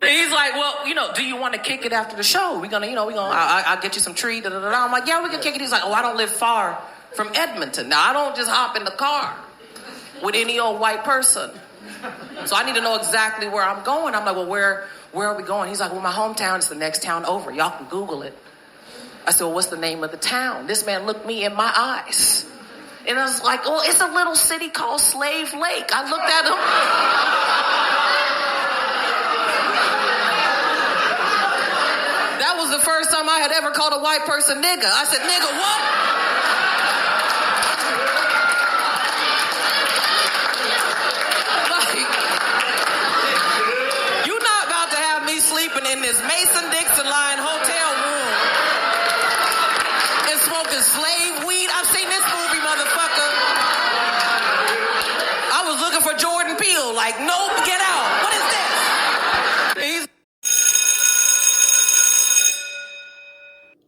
He's like, well, do you want to kick it after the show? I'll get you some tree. Da, da, da, da. I'm like, yeah, we can kick it. He's like, oh, I don't live far from Edmonton. Now, I don't just hop in the car with any old white person. So I need to know exactly where I'm going. I'm like, well, where are we going? He's like, well, my hometown is the next town over. Y'all can Google it. I said, well, what's the name of the town? This man looked me in my eyes. And I was like, oh, it's a little city called Slave Lake. I looked at him. That was the first time I had ever called a white person nigga. I said, nigga, what? Like, you're not about to have me sleeping in this Mason-Dixon line hotel room and smoking slave weed. I've seen this movie, motherfucker. I was looking for Jordan Peele. Like, nope, get out. What is this?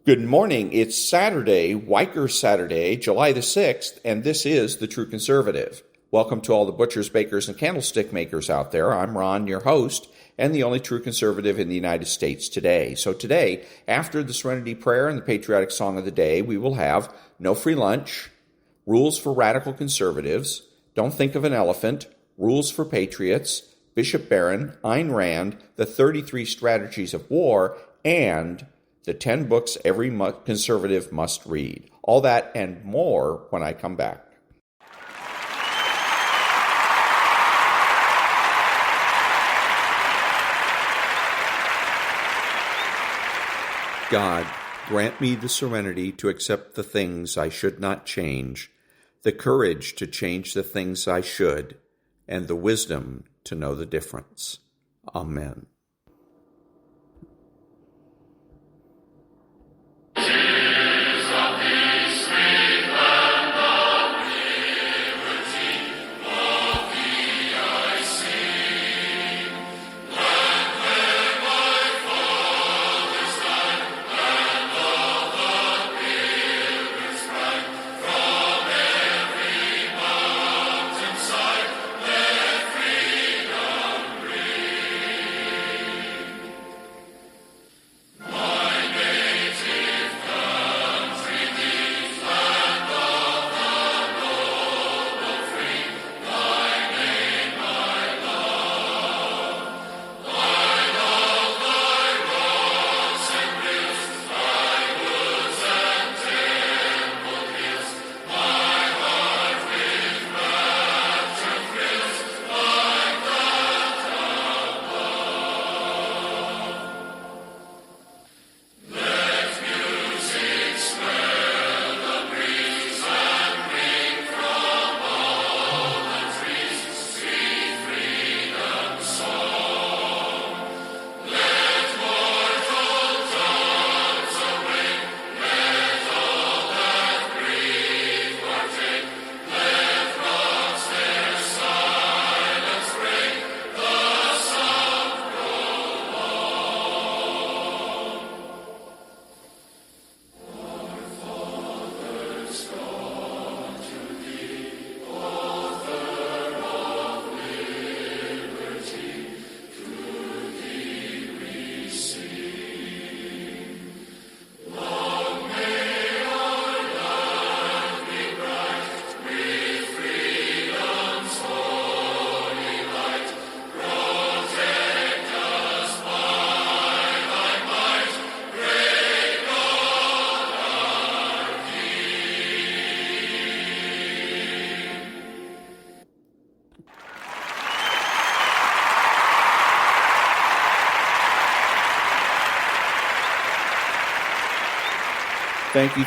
Good morning. It's Saturday, Wiker Saturday, July the 6th, and this is The True Conservative. Welcome to all the butchers, bakers, and candlestick makers out there. I'm Ron, your host, and the only true conservative in the United States today. So today, after the Serenity Prayer and the patriotic song of the day, we will have no free lunch, rules for radical conservatives, don't think of an elephant, rules for patriots, Bishop Barron, Ayn Rand, the 33 strategies of war, and the 10 books every conservative must read. All that and more when I come back. God, grant me the serenity to accept the things I should not change, the courage to change the things I should, and the wisdom to know the difference. Amen.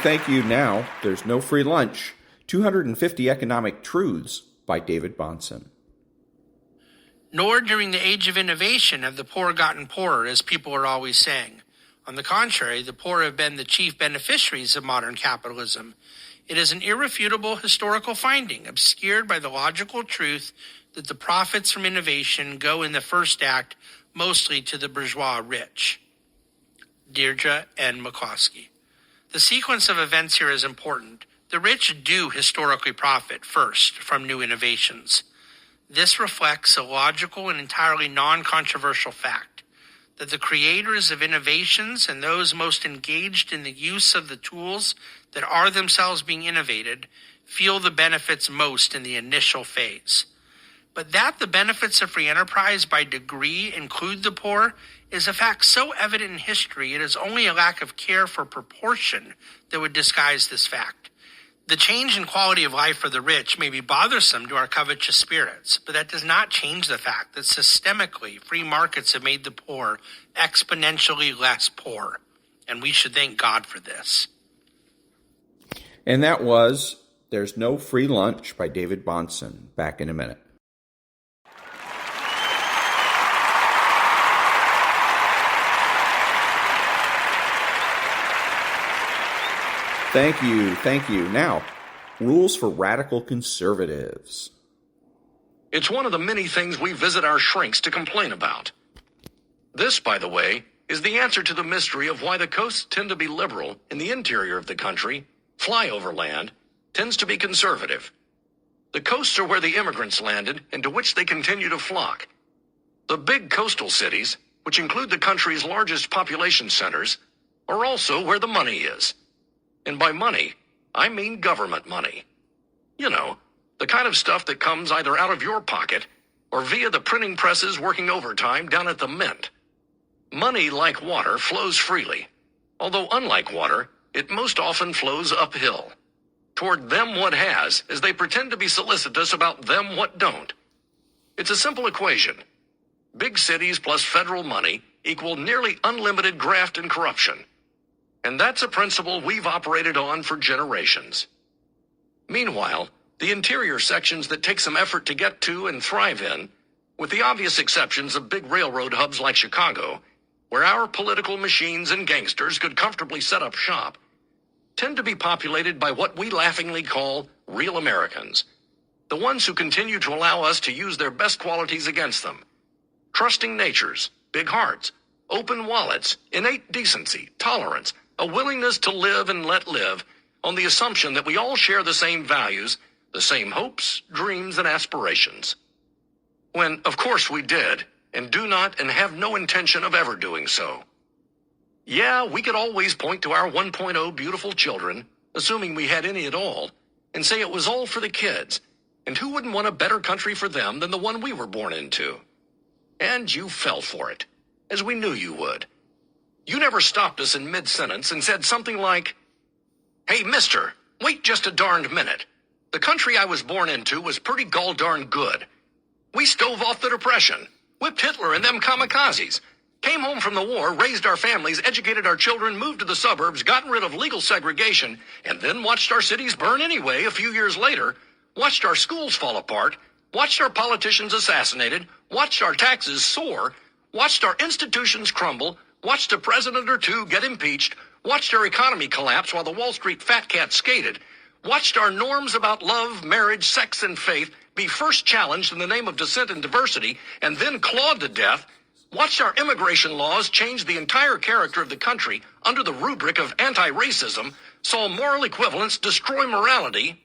Thank you. Now, there's no free lunch. 250 Economic Truths by David Bahnsen. Nor during the age of innovation have the poor gotten poorer, as people are always saying. On the contrary, the poor have been the chief beneficiaries of modern capitalism. It is an irrefutable historical finding, obscured by the logical truth that the profits from innovation go in the first act mostly to the bourgeois rich. Deirdre N. McCloskey. The sequence of events here is important. The rich do historically profit first from new innovations. This reflects a logical and entirely non-controversial fact. that the creators of innovations and those most engaged in the use of the tools that are themselves being innovated feel the benefits most in the initial phase. But that the benefits of free enterprise by degree include the poor is a fact so evident in history it is only a lack of care for proportion that would disguise this fact. The change in quality of life for the rich may be bothersome to our covetous spirits, but that does not change the fact that systemically free markets have made the poor exponentially less poor, and we should thank God for this. And that was There's No Free Lunch by David Bahnsen. Back in a minute. Thank you. Now, rules for radical conservatives. It's one of the many things we visit our shrinks to complain about. This, by the way, is the answer to the mystery of why the coasts tend to be liberal and the interior of the country, flyover land, tends to be conservative. The coasts are where the immigrants landed and to which they continue to flock. The big coastal cities, which include the country's largest population centers, are also where the money is. And by money, I mean government money. You know, the kind of stuff that comes either out of your pocket or via the printing presses working overtime down at the mint. Money, like water, flows freely, although unlike water, it most often flows uphill. Toward them what has, as they pretend to be solicitous about them what don't. It's a simple equation. Big cities plus federal money equal nearly unlimited graft and corruption. And that's a principle we've operated on for generations. Meanwhile, the interior sections that take some effort to get to and thrive in, with the obvious exceptions of big railroad hubs like Chicago, where our political machines and gangsters could comfortably set up shop, tend to be populated by what we laughingly call real Americans, the ones who continue to allow us to use their best qualities against them. Trusting natures, big hearts, open wallets, innate decency, tolerance, a willingness to live and let live on the assumption that we all share the same values, the same hopes, dreams, and aspirations. When, of course, we did, and do not and have no intention of ever doing so. Yeah, we could always point to our 1.0 beautiful children, assuming we had any at all, and say it was all for the kids, and who wouldn't want a better country for them than the one we were born into? And you fell for it, as we knew you would. You never stopped us in mid-sentence and said something like, "Hey, mister, wait just a darned minute. The country I was born into was pretty gall-darn good. We stove off the Depression, whipped Hitler and them kamikazes, came home from the war, raised our families, educated our children, moved to the suburbs, gotten rid of legal segregation, and then watched our cities burn anyway a few years later, watched our schools fall apart, watched our politicians assassinated, watched our taxes soar, watched our institutions crumble, watched a president or two get impeached, watched our economy collapse while the Wall Street fat cat skated, watched our norms about love, marriage, sex, and faith be first challenged in the name of dissent and diversity, and then clawed to death, watched our immigration laws change the entire character of the country under the rubric of anti-racism, saw moral equivalence destroy morality,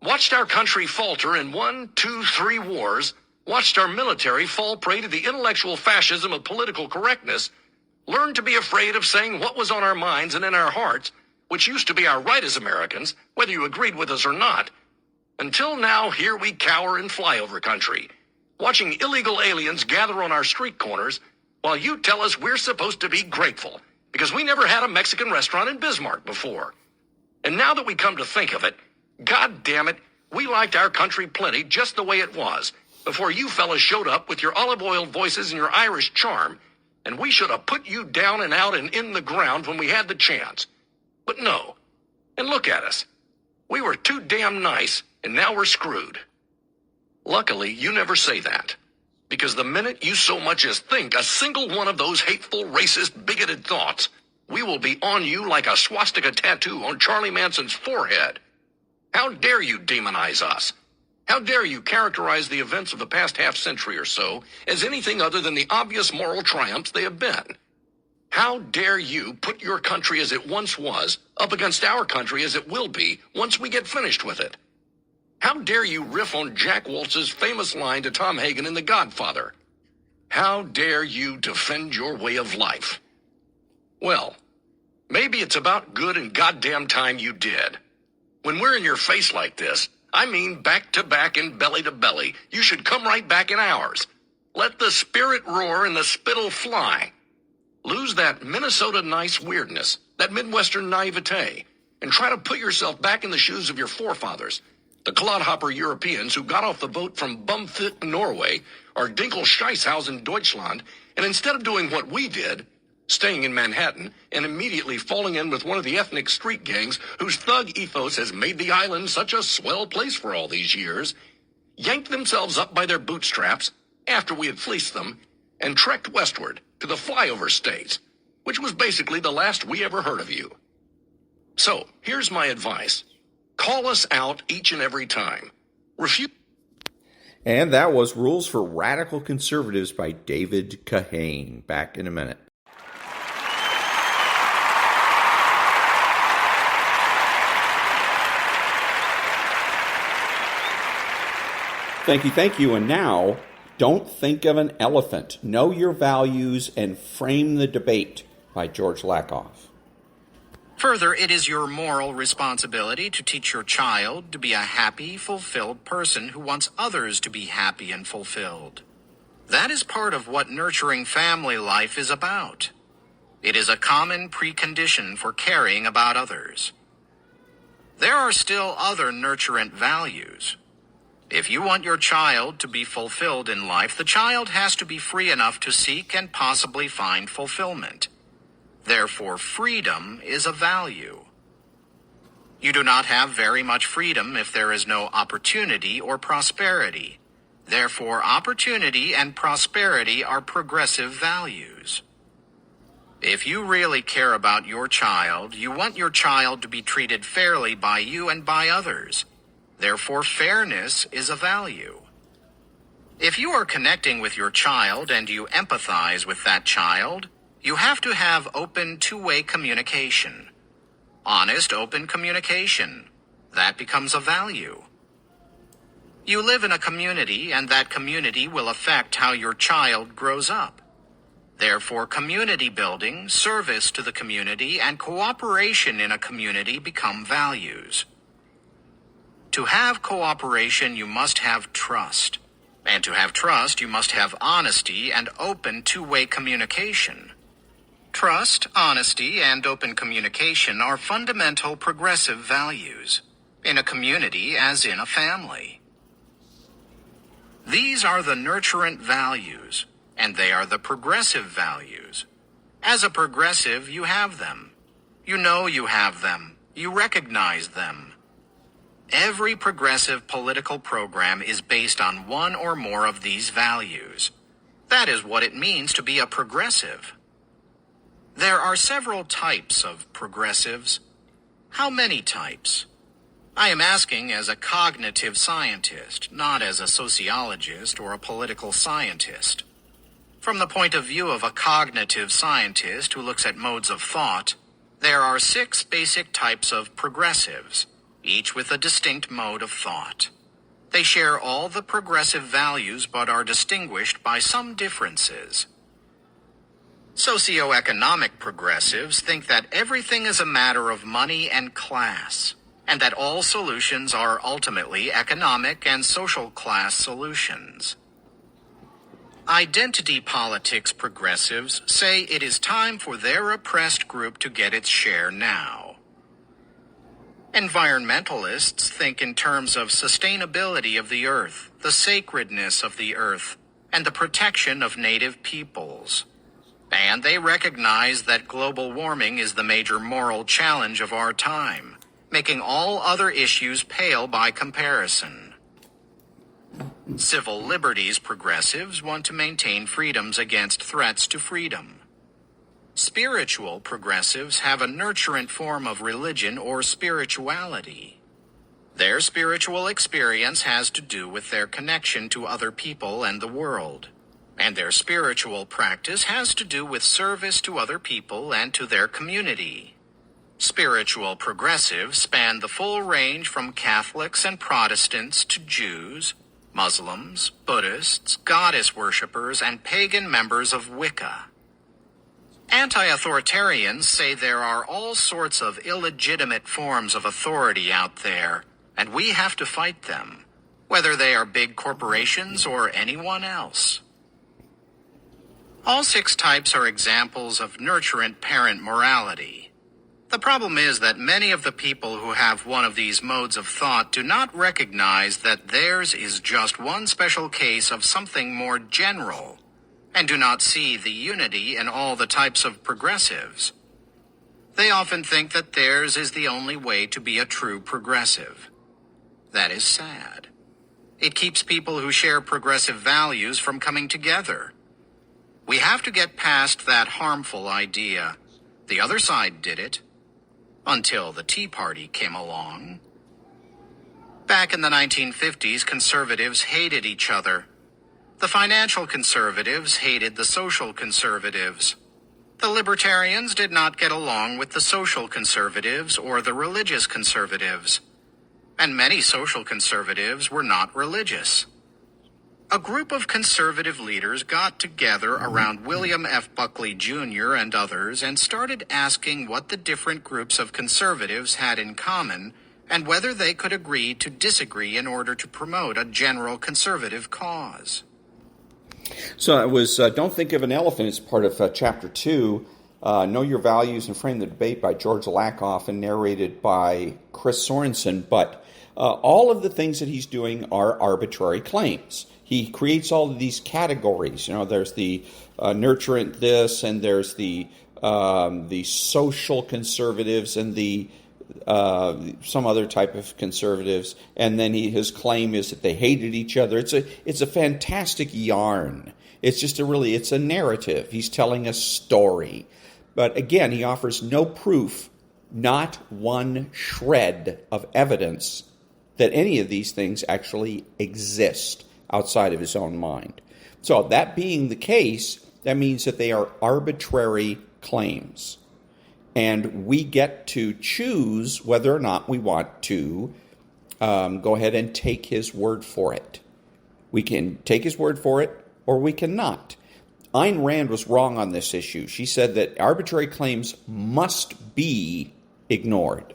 watched our country falter in 1, 2, 3 wars, watched our military fall prey to the intellectual fascism of political correctness, learned to be afraid of saying what was on our minds and in our hearts, which used to be our right as Americans, whether you agreed with us or not. Until now, here we cower in flyover country, watching illegal aliens gather on our street corners, while you tell us we're supposed to be grateful, because we never had a Mexican restaurant in Bismarck before. And now that we come to think of it, God damn it, we liked our country plenty just the way it was, before you fellas showed up with your olive oil voices and your Irish charm, and we should have put you down and out and in the ground when we had the chance. But no. And look at us. We were too damn nice, and now we're screwed. Luckily, you never say that. Because the minute you so much as think a single one of those hateful, racist, bigoted thoughts, we will be on you like a swastika tattoo on Charlie Manson's forehead. How dare you demonize us? How dare you characterize the events of the past half-century or so as anything other than the obvious moral triumphs they have been? How dare you put your country as it once was up against our country as it will be once we get finished with it? How dare you riff on Jack Woltz's famous line to Tom Hagen in The Godfather? How dare you defend your way of life? Well, maybe it's about good and goddamn time you did. When we're in your face like this, I mean back to back and belly to belly, you should come right back in ours. Let the spirit roar and the spittle fly. Lose that Minnesota nice weirdness, that Midwestern naivete, and try to put yourself back in the shoes of your forefathers, the clodhopper Europeans who got off the boat from bumfit Norway or Dinkel Scheisshaus Deutschland, and instead of doing what we did, staying in Manhattan and immediately falling in with one of the ethnic street gangs whose thug ethos has made the island such a swell place for all these years, yanked themselves up by their bootstraps after we had fleeced them and trekked westward to the flyover states, which was basically the last we ever heard of you. So, here's my advice. Call us out each and every time. And that was Rules for Radical Conservatives by David Kahane. Back in a minute. Thank you. And now, Don't Think of an Elephant. Know Your Values and Frame the Debate by George Lakoff. Further, it is your moral responsibility to teach your child to be a happy, fulfilled person who wants others to be happy and fulfilled. That is part of what nurturing family life is about. It is a common precondition for caring about others. There are still other nurturant values. If you want your child to be fulfilled in life, the child has to be free enough to seek and possibly find fulfillment. Therefore, freedom is a value. You do not have very much freedom if there is no opportunity or prosperity. Therefore, opportunity and prosperity are progressive values. If you really care about your child, you want your child to be treated fairly by you and by others. Therefore, fairness is a value. If you are connecting with your child and you empathize with that child, you have to have open two-way communication. Honest, open communication. That becomes a value. You live in a community, and that community will affect how your child grows up. Therefore, community building, service to the community, and cooperation in a community become values. To have cooperation, you must have trust. And to have trust, you must have honesty and open two-way communication. Trust, honesty, and open communication are fundamental progressive values, in a community as in a family. These are the nurturant values, and they are the progressive values. As a progressive, you have them. You know you have them. You recognize them. Every progressive political program is based on one or more of these values. That is what it means to be a progressive. There are several types of progressives. How many types? I am asking as a cognitive scientist, not as a sociologist or a political scientist. From the point of view of a cognitive scientist who looks at modes of thought, there are 6 basic types of progressives, each with a distinct mode of thought. They share all the progressive values but are distinguished by some differences. Socioeconomic progressives think that everything is a matter of money and class, and that all solutions are ultimately economic and social class solutions. Identity politics progressives say it is time for their oppressed group to get its share now. Environmentalists think in terms of sustainability of the earth, the sacredness of the earth, and the protection of native peoples. And they recognize that global warming is the major moral challenge of our time, making all other issues pale by comparison. Civil liberties progressives want to maintain freedoms against threats to freedom. Spiritual progressives have a nurturant form of religion or spirituality. Their spiritual experience has to do with their connection to other people and the world. And their spiritual practice has to do with service to other people and to their community. Spiritual progressives span the full range from Catholics and Protestants to Jews, Muslims, Buddhists, goddess worshippers, and pagan members of Wicca. Anti-authoritarians say there are all sorts of illegitimate forms of authority out there, and we have to fight them, whether they are big corporations or anyone else. All 6 types are examples of nurturant parent morality. The problem is that many of the people who have one of these modes of thought do not recognize that theirs is just one special case of something more general, and do not see the unity in all the types of progressives. They often think that theirs is the only way to be a true progressive. That is sad. It keeps people who share progressive values from coming together. We have to get past that harmful idea. The other side did it, until the Tea Party came along. Back in the 1950s, conservatives hated each other. The financial conservatives hated the social conservatives. The libertarians did not get along with the social conservatives or the religious conservatives. And many social conservatives were not religious. A group of conservative leaders got together around William F. Buckley Jr. and others and started asking what the different groups of conservatives had in common and whether they could agree to disagree in order to promote a general conservative cause. So it was Don't Think of an Elephant. It's part of Chapter 2, Know Your Values and Frame the Debate by George Lakoff and narrated by Chris Sorensen. But all of the things that he's doing are arbitrary claims. He creates all of these categories. You know, there's the nurturant this, and there's the social conservatives and the some other type of conservatives, and then his claim is that they hated each other. It's a fantastic yarn. It's a narrative. He's telling a story. But again, he offers no proof, not one shred of evidence that any of these things actually exist outside of his own mind. So that being the case, that means that they are arbitrary claims. And we get to choose whether or not we want to go ahead and take his word for it. We can take his word for it, or we cannot. Ayn Rand was wrong on this issue. She said that arbitrary claims must be ignored.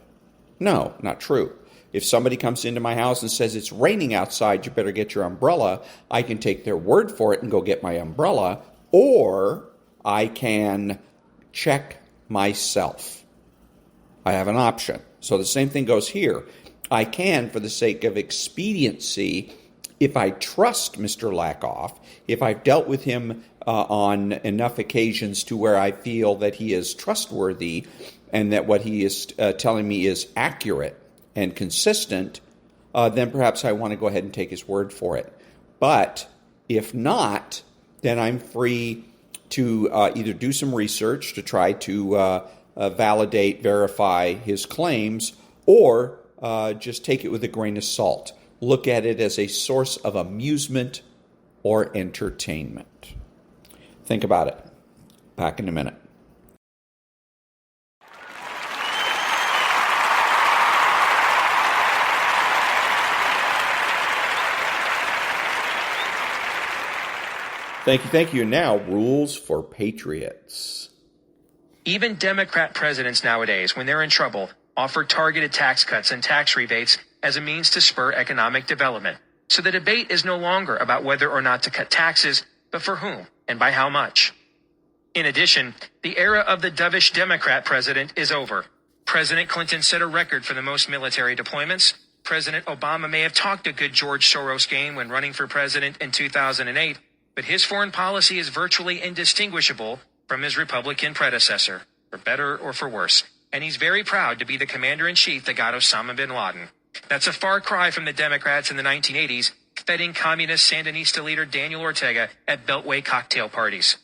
No, not true. If somebody comes into my house and says it's raining outside, you better get your umbrella, I can take their word for it and go get my umbrella, or I can check myself. I have an option. So the same thing goes here. I can, for the sake of expediency, if I trust Mr. Lakoff, if I've dealt with him on enough occasions to where I feel that he is trustworthy and that what he is telling me is accurate and consistent, then perhaps I want to go ahead and take his word for it. But if not, then I'm free to either do some research to try to validate, verify his claims, or just take it with a grain of salt. Look at it as a source of amusement or entertainment. Think about it. Back in a minute. Thank you. Now, rules for patriots. Even Democrat presidents nowadays, when they're in trouble, offer targeted tax cuts and tax rebates as a means to spur economic development. So the debate is no longer about whether or not to cut taxes, but for whom and by how much. In addition, the era of the dovish Democrat president is over. President Clinton set a record for the most military deployments. President Obama may have talked a good George Soros game when running for president in 2008, but his foreign policy is virtually indistinguishable from his Republican predecessor, for better or for worse. And he's very proud to be the commander-in-chief that got Osama bin Laden. That's a far cry from the Democrats in the 1980s, feting communist Sandinista leader Daniel Ortega at Beltway cocktail parties.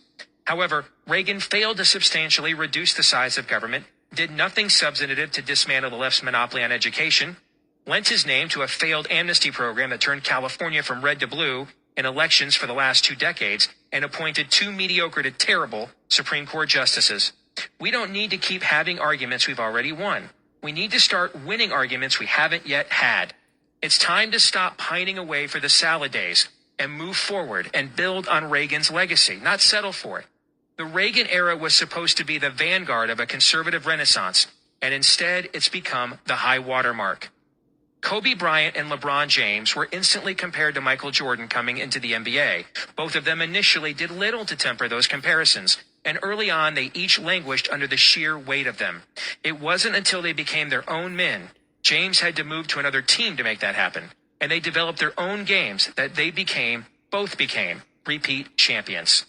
However, Reagan failed to substantially reduce the size of government, did nothing substantive to dismantle the left's monopoly on education, lent his name to a failed amnesty program that turned California from red to blue in elections for the last 2 decades, and appointed 2 mediocre to terrible Supreme Court justices. We don't need to keep having arguments we've already won. We need to start winning arguments we haven't yet had. It's time to stop pining away for the salad days and move forward and build on Reagan's legacy, not settle for it. The Reagan era was supposed to be the vanguard of a conservative renaissance, and instead it's become the high watermark. Kobe Bryant and LeBron James were instantly compared to Michael Jordan coming into the NBA. Both of them initially did little to temper those comparisons, and early on they each languished under the sheer weight of them. It wasn't until they became their own men. James had to move to another team to make that happen, and they developed their own games that both became repeat champions.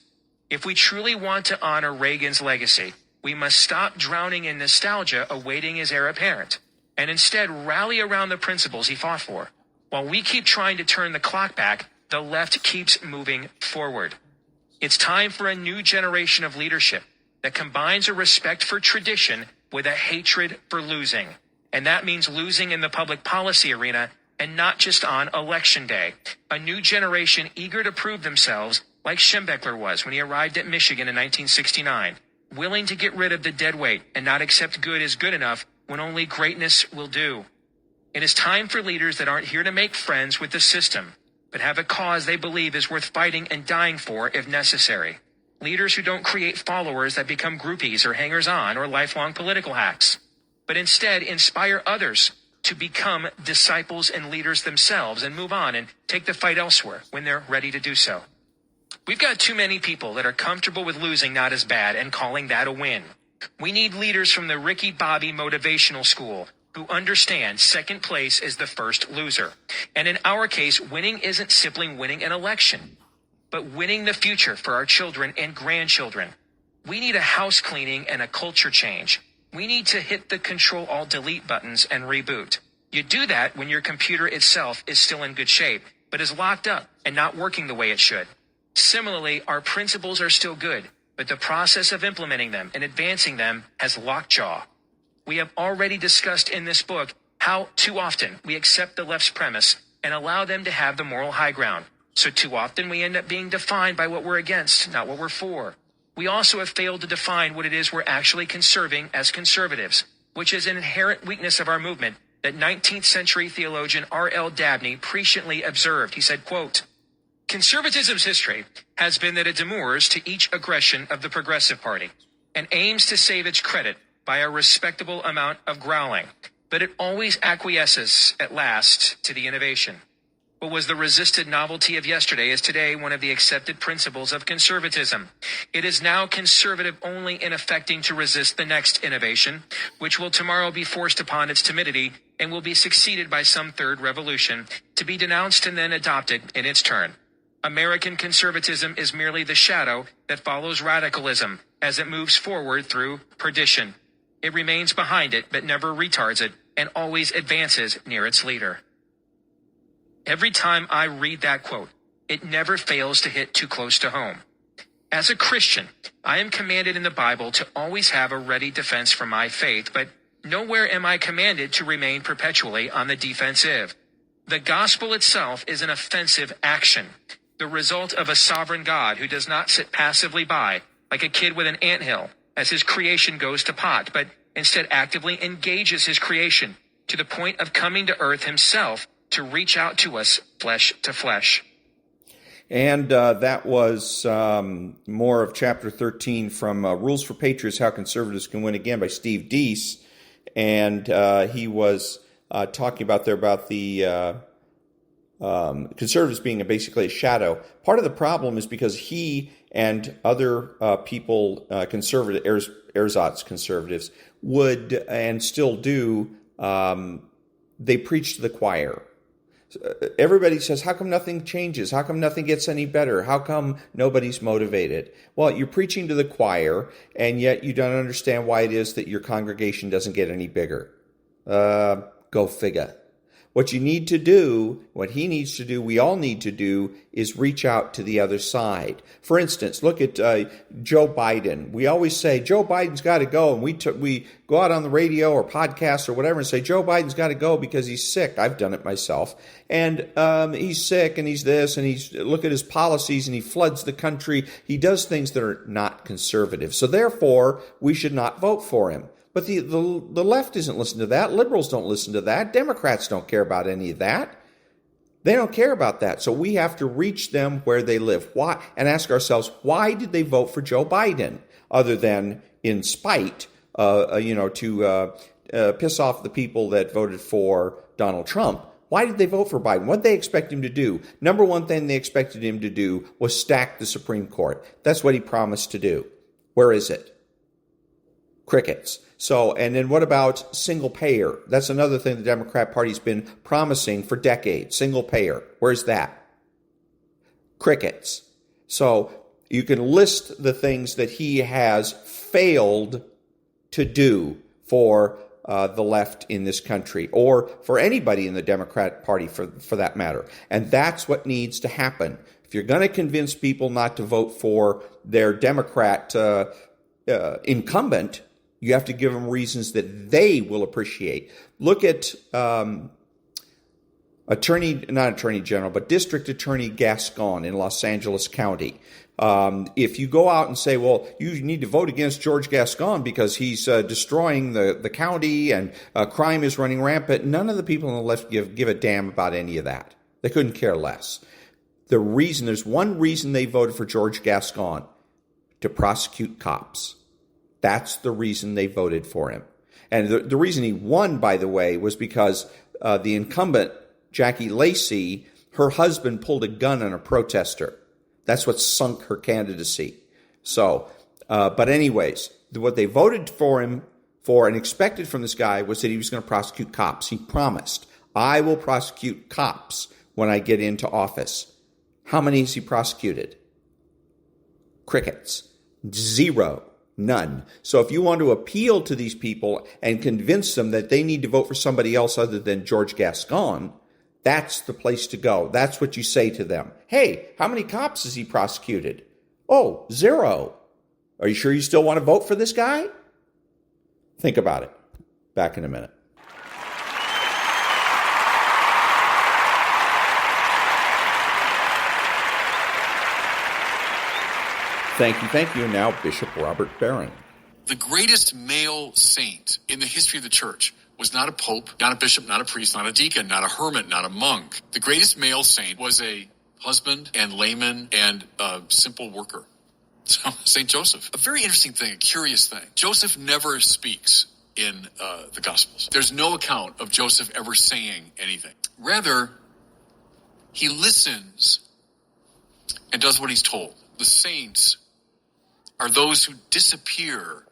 If we truly want to honor Reagan's legacy, we must stop drowning in nostalgia awaiting his heir apparent, and instead rally around the principles he fought for. While we keep trying to turn the clock back, the left keeps moving forward. It's time for a new generation of leadership that combines a respect for tradition with a hatred for losing. And that means losing in the public policy arena and not just on election day. A new generation eager to prove themselves like Schembechler was when he arrived at Michigan in 1969, willing to get rid of the dead weight and not accept good as good enough when only greatness will do. It is time for leaders that aren't here to make friends with the system, but have a cause they believe is worth fighting and dying for if necessary. Leaders who don't create followers that become groupies or hangers-on or lifelong political hacks, but instead inspire others to become disciples and leaders themselves and move on and take the fight elsewhere when they're ready to do so. We've got too many people that are comfortable with losing not as bad and calling that a win. We need leaders from the Ricky Bobby motivational school who understand second place is the first loser. And in our case, winning isn't simply winning an election, but winning the future for our children and grandchildren. We need a house cleaning and a culture change. We need to hit the Control-Alt-Delete buttons and reboot. You do that when your computer itself is still in good shape, but is locked up and not working the way it should. Similarly, our principles are still good, but the process of implementing them and advancing them has lockjaw. We have already discussed in this book how too often we accept the left's premise and allow them to have the moral high ground. So too often we end up being defined by what we're against, not what we're for. We also have failed to define what it is we're actually conserving as conservatives, which is an inherent weakness of our movement that 19th century theologian R.L. Dabney presciently observed. He said, quote, "Conservatism's history has been that it demurs to each aggression of the Progressive Party and aims to save its credit by a respectable amount of growling, but it always acquiesces at last to the innovation. What was the resisted novelty of yesterday is today one of the accepted principles of conservatism. It is now conservative only in affecting to resist the next innovation, which will tomorrow be forced upon its timidity and will be succeeded by some third revolution, to be denounced and then adopted in its turn. American conservatism is merely the shadow that follows radicalism as it moves forward through perdition. It remains behind it, but never retards it, and always advances near its leader." Every time I read that quote, it never fails to hit too close to home. As a Christian, I am commanded in the Bible to always have a ready defense for my faith, but nowhere am I commanded to remain perpetually on the defensive. The gospel itself is an offensive action, the result of a sovereign God who does not sit passively by, like a kid with an anthill, as his creation goes to pot, but instead actively engages his creation to the point of coming to earth himself to reach out to us flesh to flesh. And that was more of Chapter 13 from Rules for Patriots, How Conservatives Can Win Again by Steve Deese. And he was talking about the conservatives being basically a shadow. Part of the problem is because he and other people, ersatz conservatives, would and still do, they preach to the choir. Everybody says, how come nothing changes? How come nothing gets any better? How come nobody's motivated? Well, you're preaching to the choir, and yet you don't understand why it is that your congregation doesn't get any bigger. Go figure. What you need to do, what he needs to do, we all need to do, is reach out to the other side. For instance, look at Joe Biden. We always say, Joe Biden's got to go, and we go out on the radio or podcasts or whatever and say, Joe Biden's got to go because he's sick. I've done it myself. And he's sick, and he's this, and look at his policies, and he floods the country. He does things that are not conservative. So therefore, we should not vote for him. But the left isn't listening to that. Liberals don't listen to that. Democrats don't care about any of that. They don't care about that. So we have to reach them where they live. Why? And ask ourselves, why did they vote for Joe Biden? Other than in spite, to piss off the people that voted for Donald Trump. Why did they vote for Biden? What did they expect him to do? Number one thing they expected him to do was stack the Supreme Court. That's what he promised to do. Where is it? Crickets. So, and then what about single payer? That's another thing the Democrat Party's been promising for decades. Single payer. Where's that? Crickets. So you can list the things that he has failed to do for the left in this country, or for anybody in the Democrat Party for that matter. And that's what needs to happen. If you're going to convince people not to vote for their Democrat incumbent, you have to give them reasons that they will appreciate. Look at District Attorney Gascon in Los Angeles County. If you go out and say, well, you need to vote against George Gascon because he's destroying the county and crime is running rampant, none of the people on the left give a damn about any of that. They couldn't care less. There's one reason they voted for George Gascon: to prosecute cops. That's the reason they voted for him. And the reason he won, by the way, was because the incumbent, Jackie Lacey, her husband pulled a gun on a protester. That's what sunk her candidacy. So, but anyways, what they voted for him for and expected from this guy was that he was going to prosecute cops. He promised, I will prosecute cops when I get into office. How many has he prosecuted? Crickets. Zero. None. So if you want to appeal to these people and convince them that they need to vote for somebody else other than George Gascon, that's the place to go. That's what you say to them. Hey, how many cops has he prosecuted? Oh, 0. Are you sure you still want to vote for this guy? Think about it. Back in a minute. Thank you. Now, Bishop Robert Barron. The greatest male saint in the history of the church was not a pope, not a bishop, not a priest, not a deacon, not a hermit, not a monk. The greatest male saint was a husband and layman and a simple worker. So, St. Joseph. A very interesting thing, a curious thing. Joseph never speaks in the Gospels. There's no account of Joseph ever saying anything. Rather, he listens and does what he's told. The saints are those who disappear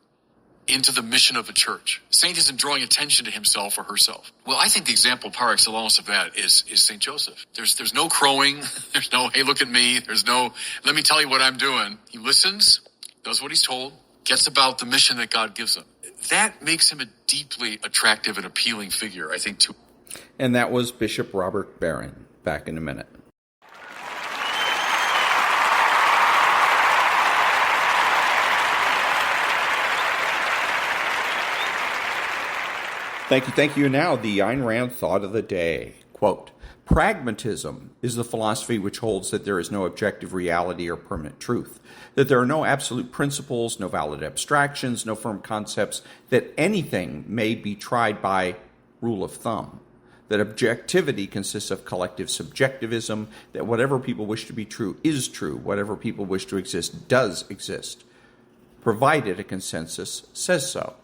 into the mission of a church. Saint isn't drawing attention to himself or herself. Well, I think the example par excellence of that is St. Joseph. There's no crowing. There's no, hey, look at me. There's no, let me tell you what I'm doing. He listens, does what he's told, gets about the mission that God gives him. That makes him a deeply attractive and appealing figure, I think, too. And that was Bishop Robert Barron. Back in a minute. Thank you. Now, the Ayn Rand thought of the day. Quote, pragmatism is the philosophy which holds that there is no objective reality or permanent truth, that there are no absolute principles, no valid abstractions, no firm concepts, that anything may be tried by rule of thumb, that objectivity consists of collective subjectivism, that whatever people wish to be true is true, whatever people wish to exist does exist, provided a consensus says so.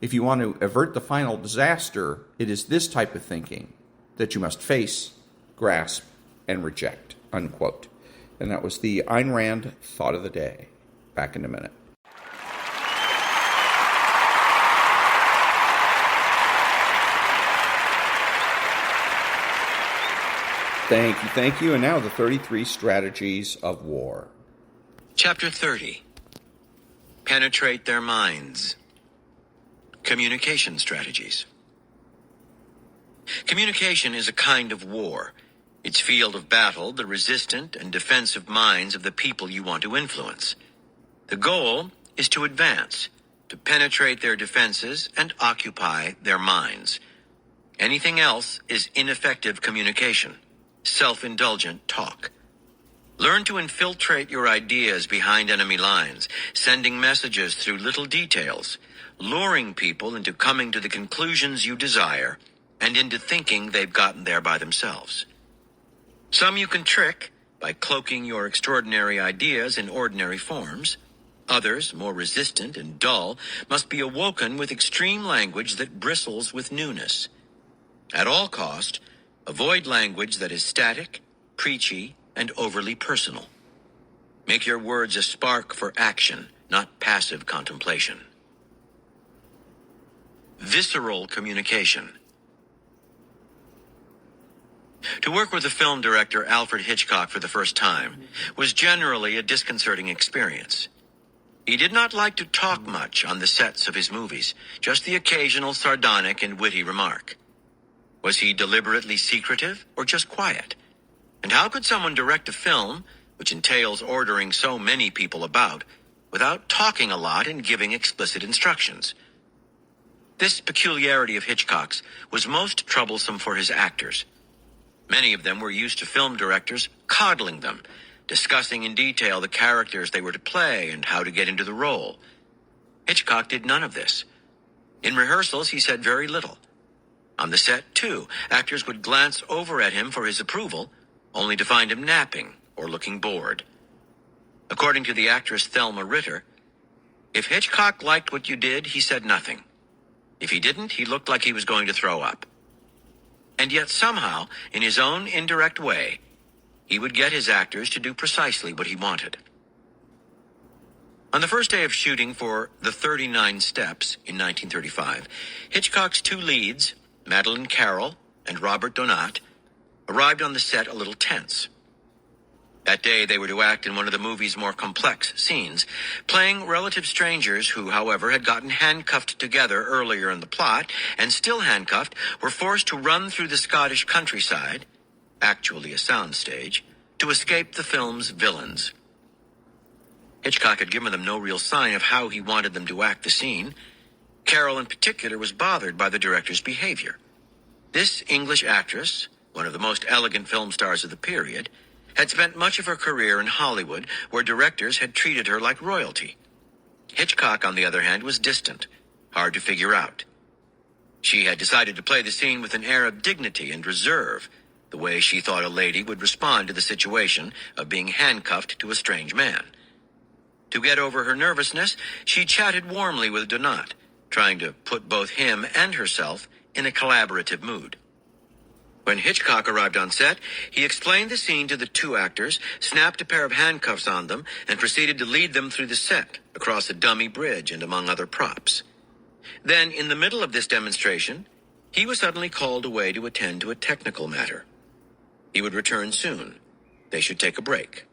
If you want to avert the final disaster, it is this type of thinking that you must face, grasp, and reject, unquote. And that was the Ayn Rand thought of the day. Back in a minute. Thank you. And now the 33 strategies of war. Chapter 30. Penetrate their minds. Communication strategies. Communication is a kind of war. Its field of battle, the resistant and defensive minds of the people you want to influence. The goal is to advance, to penetrate their defenses and occupy their minds. Anything else is ineffective communication, self-indulgent talk. Learn to infiltrate your ideas behind enemy lines, sending messages through little details, luring people into coming to the conclusions you desire and into thinking they've gotten there by themselves. Some you can trick by cloaking your extraordinary ideas in ordinary forms. Others, more resistant and dull, must be awoken with extreme language that bristles with newness. At all cost, avoid language that is static, preachy, and overly personal. Make your words a spark for action, not passive contemplation. Visceral communication. To work with the film director Alfred Hitchcock for the first time was generally a disconcerting experience. He did not like to talk much on the sets of his movies, just the occasional sardonic and witty remark. Was he deliberately secretive or just quiet? And how could someone direct a film, which entails ordering so many people about, without talking a lot and giving explicit instructions? This peculiarity of Hitchcock's was most troublesome for his actors. Many of them were used to film directors coddling them, discussing in detail the characters they were to play and how to get into the role. Hitchcock did none of this. In rehearsals, he said very little. On the set, too, actors would glance over at him for his approval, only to find him napping or looking bored. According to the actress Thelma Ritter, if Hitchcock liked what you did, he said nothing. If he didn't, he looked like he was going to throw up. And yet somehow, in his own indirect way, he would get his actors to do precisely what he wanted. On the first day of shooting for The 39 Steps in 1935, Hitchcock's two leads, Madeleine Carroll and Robert Donat, arrived on the set a little tense. That day they were to act in one of the movie's more complex scenes, playing relative strangers who, however, had gotten handcuffed together earlier in the plot, and still handcuffed, were forced to run through the Scottish countryside, actually a soundstage, to escape the film's villains. Hitchcock had given them no real sign of how he wanted them to act the scene. Carroll in particular was bothered by the director's behavior. This English actress, one of the most elegant film stars of the period, had spent much of her career in Hollywood, where directors had treated her like royalty. Hitchcock, on the other hand, was distant, hard to figure out. She had decided to play the scene with an air of dignity and reserve, the way she thought a lady would respond to the situation of being handcuffed to a strange man. To get over her nervousness, she chatted warmly with Donat, trying to put both him and herself in a collaborative mood. When Hitchcock arrived on set, he explained the scene to the two actors, snapped a pair of handcuffs on them, and proceeded to lead them through the set, across a dummy bridge and among other props. Then, in the middle of this demonstration, he was suddenly called away to attend to a technical matter. He would return soon. They should take a break.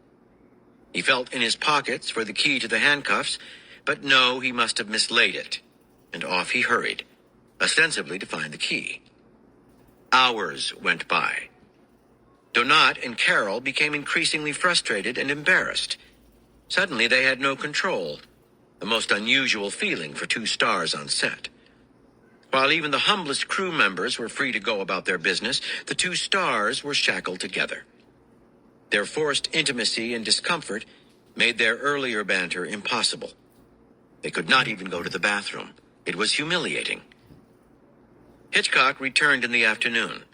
He felt in his pockets for the key to the handcuffs, but no, he must have mislaid it, and off he hurried, ostensibly to find the key. Hours went by. Donat and Carroll became increasingly frustrated and embarrassed. Suddenly they had no control, a most unusual feeling for two stars on set. While even the humblest crew members were free to go about their business, the two stars were shackled together. Their forced intimacy and discomfort made their earlier banter impossible. They could not even go to the bathroom. It was humiliating. Hitchcock returned in the afternoon.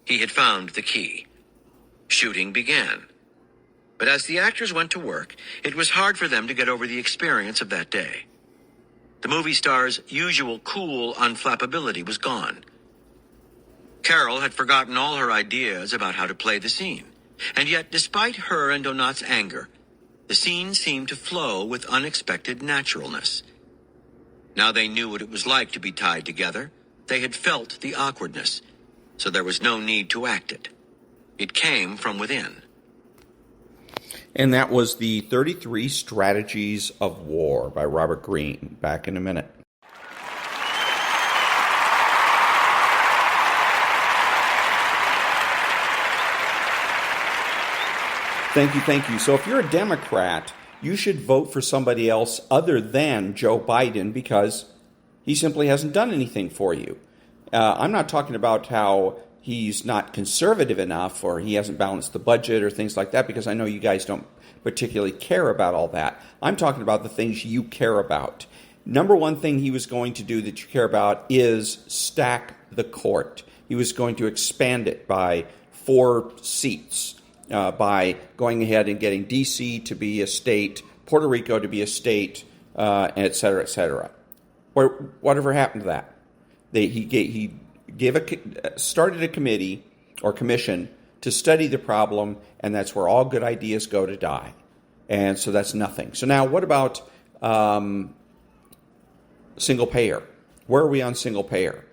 He had found the key. Shooting began. But as the actors went to work, it was hard for them to get over the experience of that day. The movie star's usual cool unflappability was gone. Carroll had forgotten all her ideas about how to play the scene. And yet, despite her and Donat's anger, the scene seemed to flow with unexpected naturalness. Now they knew what it was like to be tied together. They had felt the awkwardness, so there was no need to act it. It came from within. And that was the 33 Strategies of War by Robert Greene. Back in a minute. Thank you. So if you're a Democrat, you should vote for somebody else other than Joe Biden because he simply hasn't done anything for you. I'm not talking about how he's not conservative enough or he hasn't balanced the budget or things like that, because I know you guys don't particularly care about all that. I'm talking about the things you care about. Number one thing he was going to do that you care about is stack the court. He was going to expand it by 4 seats. by going ahead and getting D.C. to be a state, Puerto Rico to be a state, et cetera, et cetera. Whatever happened to that? He started a committee or commission to study the problem, and that's where all good ideas go to die. And so that's nothing. So now what about single payer? Where are we on single payer?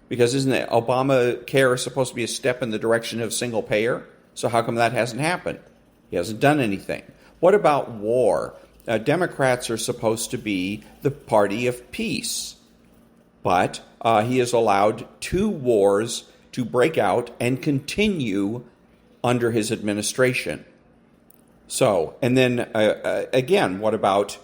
Because isn't it Obamacare supposed to be a step in the direction of single payer? So how come that hasn't happened? He hasn't done anything. What about war? Democrats are supposed to be the party of peace. But he has allowed 2 wars to break out and continue under his administration. So, and then again, what about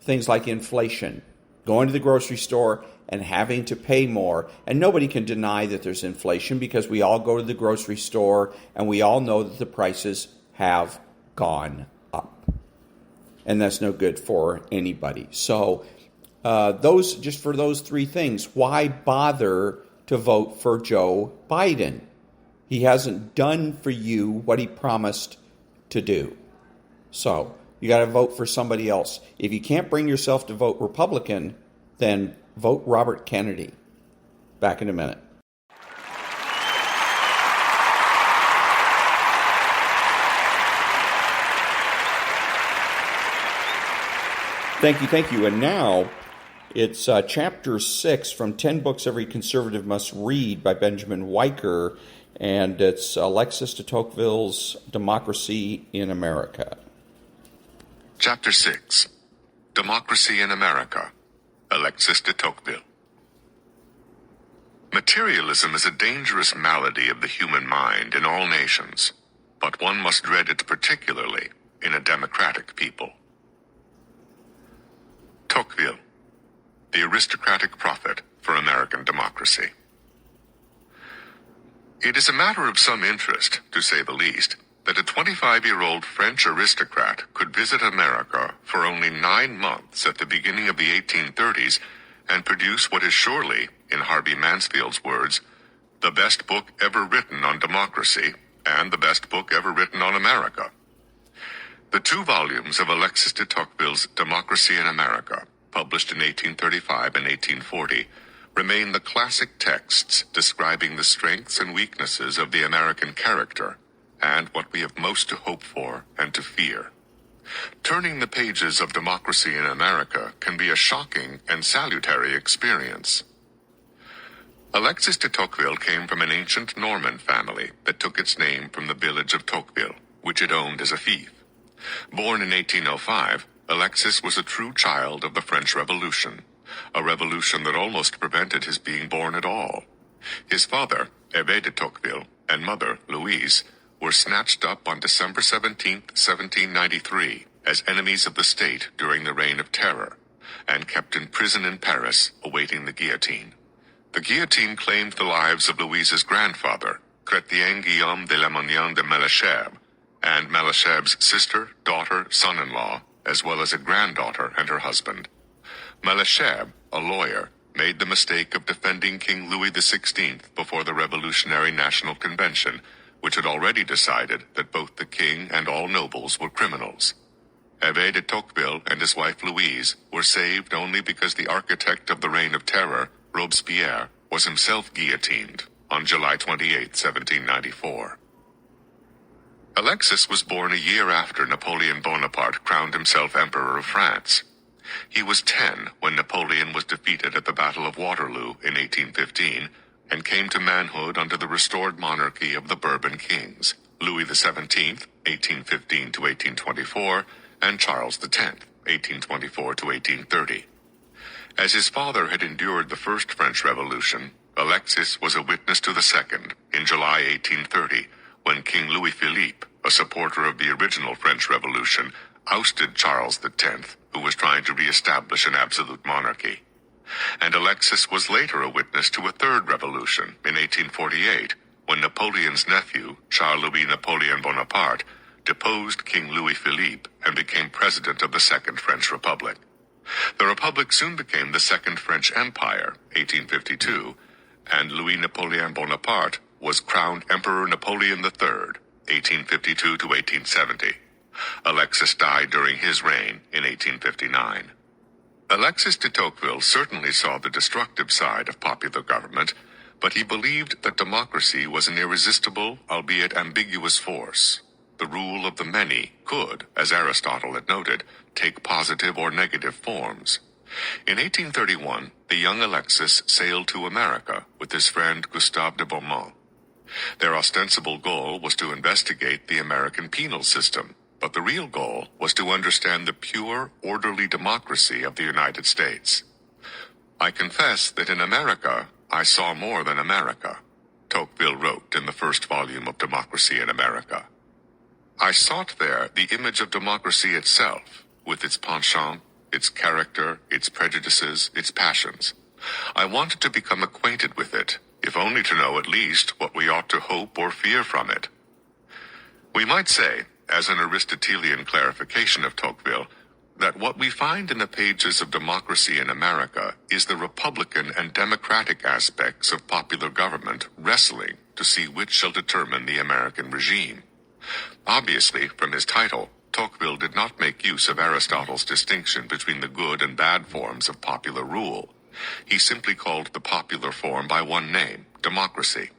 things like inflation? Going to the grocery store and having to pay more. And nobody can deny that there's inflation because we all go to the grocery store and we all know that the prices have gone up. And that's no good for anybody. So just for those 3 things, why bother to vote for Joe Biden? He hasn't done for you what he promised to do. So you got to vote for somebody else. If you can't bring yourself to vote Republican, then vote Robert Kennedy. Back in a minute. Thank you. And now it's chapter 6 from 10 Books Every Conservative Must Read by Benjamin-Wiker, and it's Alexis de Tocqueville's Democracy in America. Chapter 6, Democracy in America, Alexis de Tocqueville. Materialism is a dangerous malady of the human mind in all nations, but one must dread it particularly in a democratic people. Tocqueville, the aristocratic prophet for American democracy. It is a matter of some interest, to say the least, that a 25-year-old French aristocrat could visit America for only 9 months at the beginning of the 1830s and produce what is surely, in Harvey Mansfield's words, the best book ever written on democracy and the best book ever written on America. The 2 volumes of Alexis de Tocqueville's Democracy in America, published in 1835 and 1840, remain the classic texts describing the strengths and weaknesses of the American character and what we have most to hope for and to fear. Turning the pages of Democracy in America can be a shocking and salutary experience. Alexis de Tocqueville came from an ancient Norman family that took its name from the village of Tocqueville, which it owned as a fief. Born in 1805, Alexis was a true child of the French Revolution, a revolution that almost prevented his being born at all. His father, Hervé de Tocqueville, and mother, Louise, were snatched up on December 17, 1793, as enemies of the state during the Reign of Terror, and kept in prison in Paris, awaiting the guillotine. The guillotine claimed the lives of Louise's grandfather, Chrétien Guillaume de Lamoignon de Malesherbes, and Malesherbes' sister, daughter, son-in-law, as well as a granddaughter and her husband. Malesherbes, a lawyer, made the mistake of defending King Louis XVI before the Revolutionary National Convention, which had already decided that both the king and all nobles were criminals. Hervé de Tocqueville and his wife Louise were saved only because the architect of the Reign of Terror, Robespierre, was himself guillotined on July 28, 1794. Alexis was born a year after Napoleon Bonaparte crowned himself Emperor of France. He was 10 when Napoleon was defeated at the Battle of Waterloo in 1815 and came to manhood under the restored monarchy of the Bourbon kings, Louis XVII, 1815 to 1824, and Charles X, 1824 to 1830. As his father had endured the First French Revolution, Alexis was a witness to the Second in July 1830, when King Louis-Philippe, a supporter of the original French Revolution, ousted Charles X, who was trying to re-establish an absolute monarchy. And Alexis was later a witness to a third revolution in 1848, when Napoleon's nephew, Charles-Louis Napoleon Bonaparte, deposed King Louis-Philippe and became president of the Second French Republic. The Republic soon became the Second French Empire, 1852, and Louis Napoleon Bonaparte was crowned Emperor Napoleon III, 1852 to 1870. Alexis died during his reign in 1859. Alexis de Tocqueville certainly saw the destructive side of popular government, but he believed that democracy was an irresistible, albeit ambiguous force. The rule of the many could, as Aristotle had noted, take positive or negative forms. In 1831, the young Alexis sailed to America with his friend Gustave de Beaumont. Their ostensible goal was to investigate the American penal system, but the real goal was to understand the pure, orderly democracy of the United States. I confess that in America, I saw more than America, Tocqueville wrote in the first volume of Democracy in America. I sought there the image of democracy itself, with its penchant, its character, its prejudices, its passions. I wanted to become acquainted with it, if only to know at least what we ought to hope or fear from it. We might say, as an Aristotelian clarification of Tocqueville, that what we find in the pages of Democracy in America is the Republican and Democratic aspects of popular government wrestling to see which shall determine the American regime. Obviously, from his title, Tocqueville did not make use of Aristotle's distinction between the good and bad forms of popular rule. He simply called the popular form by one name, democracy.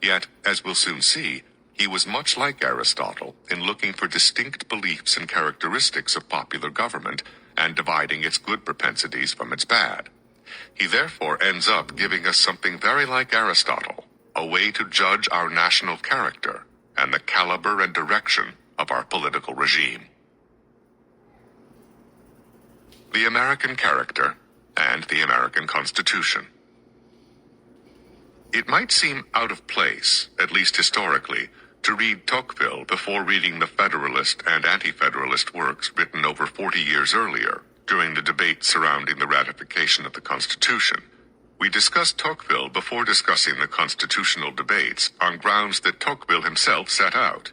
Yet, as we'll soon see, he was much like Aristotle in looking for distinct beliefs and characteristics of popular government and dividing its good propensities from its bad. He therefore ends up giving us something very like Aristotle, a way to judge our national character and the caliber and direction of our political regime. The American character and the American Constitution. It might seem out of place, at least historically, to read Tocqueville before reading the Federalist and Anti-Federalist works written over 40 years earlier, during the debate surrounding the ratification of the Constitution. We discussed Tocqueville before discussing the constitutional debates on grounds that Tocqueville himself set out.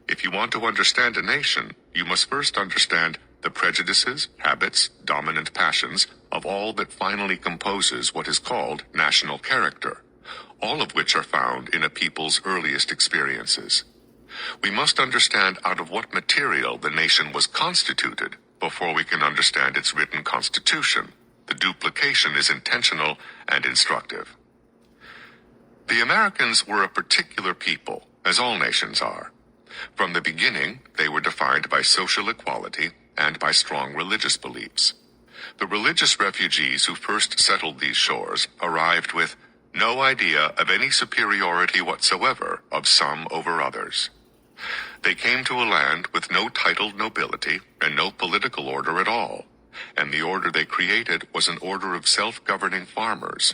If you want to understand a nation, you must first understand the prejudices, habits, dominant passions of all that finally composes what is called national character, all of which are found in a people's earliest experiences. We must understand out of what material the nation was constituted before we can understand its written constitution. The duplication is intentional and instructive. The Americans were a particular people, as all nations are. From the beginning, they were defined by social equality and by strong religious beliefs. The religious refugees who first settled these shores arrived with no idea of any superiority whatsoever of some over others. They came to a land with no titled nobility and no political order at all, and the order they created was an order of self-governing farmers.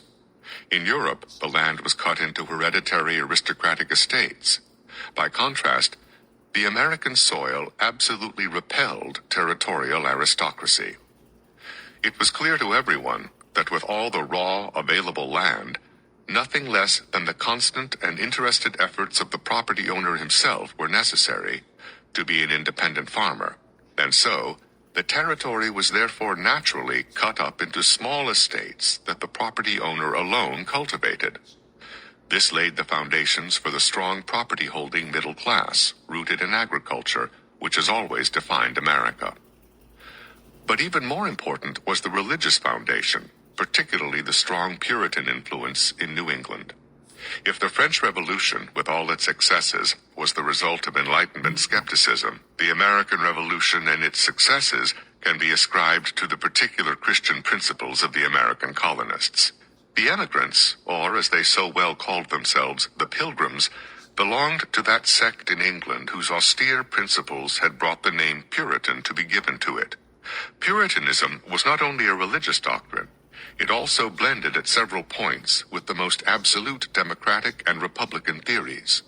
In Europe, the land was cut into hereditary aristocratic estates. By contrast, the American soil absolutely repelled territorial aristocracy. It was clear to everyone that with all the raw, available land, nothing less than the constant and interested efforts of the property owner himself were necessary to be an independent farmer, and so the territory was therefore naturally cut up into small estates that the property owner alone cultivated. This laid the foundations for the strong property-holding middle class, rooted in agriculture, which has always defined America. But even more important was the religious foundation, particularly the strong Puritan influence in New England. If the French Revolution, with all its excesses, was the result of Enlightenment skepticism, the American Revolution and its successes can be ascribed to the particular Christian principles of the American colonists. The emigrants, or as they so well called themselves, the Pilgrims, belonged to that sect in England whose austere principles had brought the name Puritan to be given to it. Puritanism was not only a religious doctrine, it also blended at several points with the most absolute democratic and republican theories.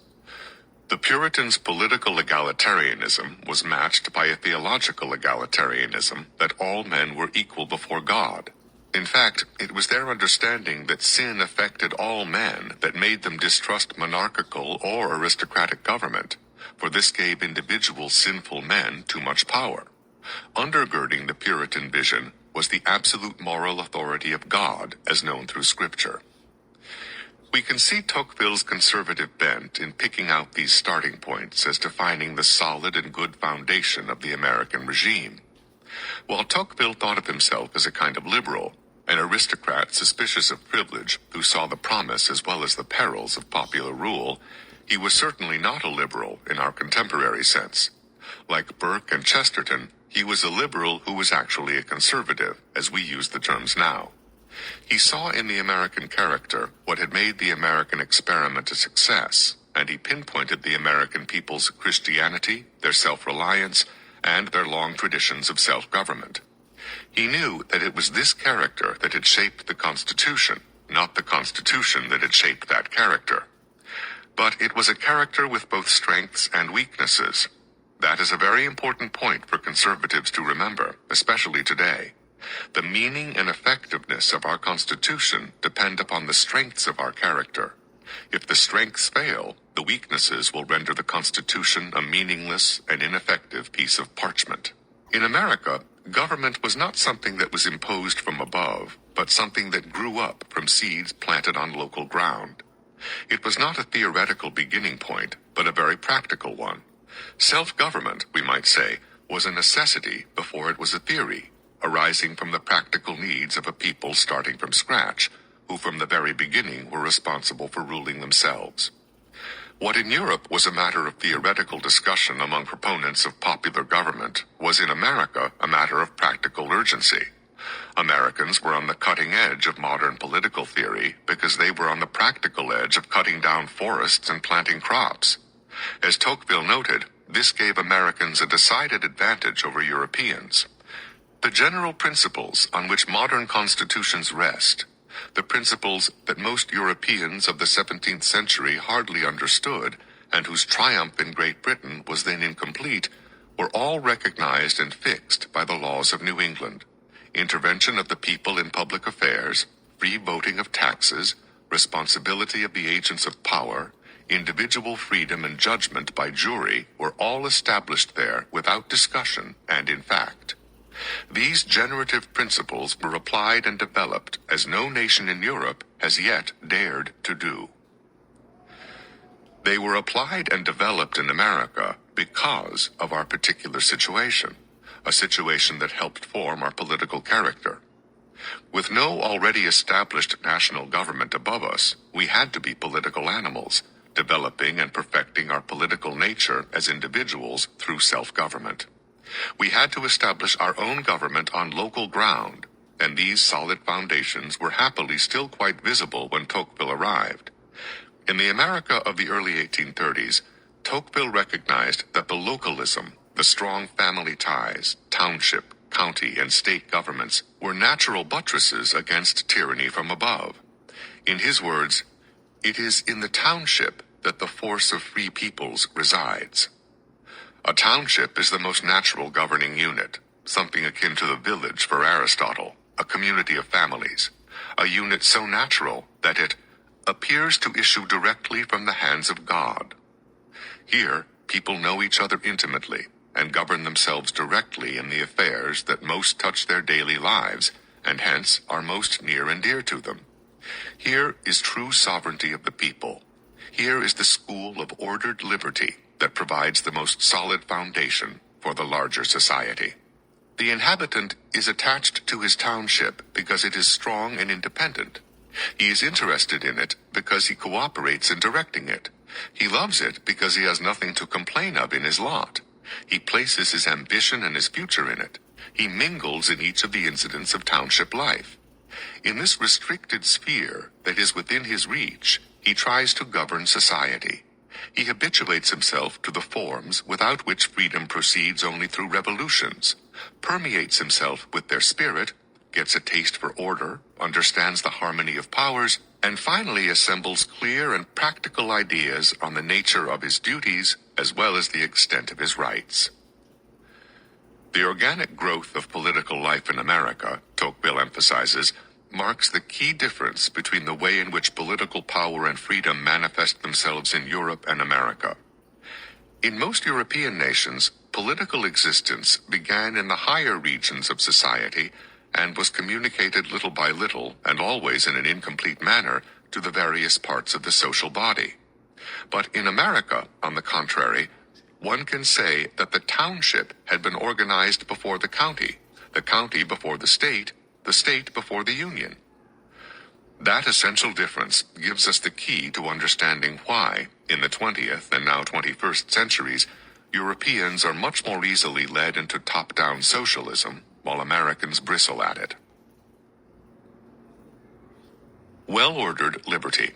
The Puritans' political egalitarianism was matched by a theological egalitarianism that all men were equal before God. In fact, it was their understanding that sin affected all men that made them distrust monarchical or aristocratic government, for this gave individual sinful men too much power. Undergirding the Puritan vision was the absolute moral authority of God as known through Scripture. We can see Tocqueville's conservative bent in picking out these starting points as defining the solid and good foundation of the American regime. While Tocqueville thought of himself as a kind of liberal, an aristocrat suspicious of privilege who saw the promise as well as the perils of popular rule, he was certainly not a liberal in our contemporary sense. Like Burke and Chesterton, he was a liberal who was actually a conservative, as we use the terms now. He saw in the American character what had made the American experiment a success, and he pinpointed the American people's Christianity, their self-reliance, and their long traditions of self-government. He knew that it was this character that had shaped the Constitution, not the Constitution that had shaped that character. But it was a character with both strengths and weaknesses. That is a very important point for conservatives to remember, especially today. The meaning and effectiveness of our Constitution depend upon the strengths of our character. If the strengths fail, the weaknesses will render the Constitution a meaningless and ineffective piece of parchment. In America, government was not something that was imposed from above, but something that grew up from seeds planted on local ground. It was not a theoretical beginning point, but a very practical one. Self-government, we might say, was a necessity before it was a theory, arising from the practical needs of a people starting from scratch, who from the very beginning were responsible for ruling themselves. What in Europe was a matter of theoretical discussion among proponents of popular government was in America a matter of practical urgency. Americans were on the cutting edge of modern political theory because they were on the practical edge of cutting down forests and planting crops. As Tocqueville noted, this gave Americans a decided advantage over Europeans. The general principles on which modern constitutions rest, the principles that most Europeans of the 17th century hardly understood, and whose triumph in Great Britain was then incomplete, were all recognized and fixed by the laws of New England. Intervention of the people in public affairs, free voting of taxes, responsibility of the agents of power, individual freedom and judgment by jury were all established there without discussion and in fact. These generative principles were applied and developed as no nation in Europe has yet dared to do. They were applied and developed in America because of our particular situation, a situation that helped form our political character. With no already established national government above us, we had to be political animals, developing and perfecting our political nature as individuals through self-government. We had to establish our own government on local ground, and these solid foundations were happily still quite visible when Tocqueville arrived. In the America of the early 1830s, Tocqueville recognized that the localism, the strong family ties, township, county, and state governments were natural buttresses against tyranny from above. In his words, "It is in the township that the force of free peoples resides." A township is the most natural governing unit, something akin to the village for Aristotle, a community of families, a unit so natural that it appears to issue directly from the hands of God. Here, people know each other intimately and govern themselves directly in the affairs that most touch their daily lives and hence are most near and dear to them. Here is true sovereignty of the people. Here is the school of ordered liberty that provides the most solid foundation for the larger society. The inhabitant is attached to his township because it is strong and independent. He is interested in it because he cooperates in directing it. He loves it because he has nothing to complain of in his lot. He places his ambition and his future in it. He mingles in each of the incidents of township life. In this restricted sphere that is within his reach, he tries to govern society. He habituates himself to the forms without which freedom proceeds only through revolutions, permeates himself with their spirit, gets a taste for order, understands the harmony of powers, and finally assembles clear and practical ideas on the nature of his duties as well as the extent of his rights. The organic growth of political life in America, Tocqueville emphasizes, marks the key difference between the way in which political power and freedom manifest themselves in Europe and America. In most European nations, political existence began in the higher regions of society and was communicated little by little, and always in an incomplete manner, to the various parts of the social body. But in America, on the contrary, one can say that the township had been organized before the county before the state before the union. That essential difference gives us the key to understanding why, in the 20th and now 21st centuries, Europeans are much more easily led into top-down socialism, while Americans bristle at it. Well-ordered liberty.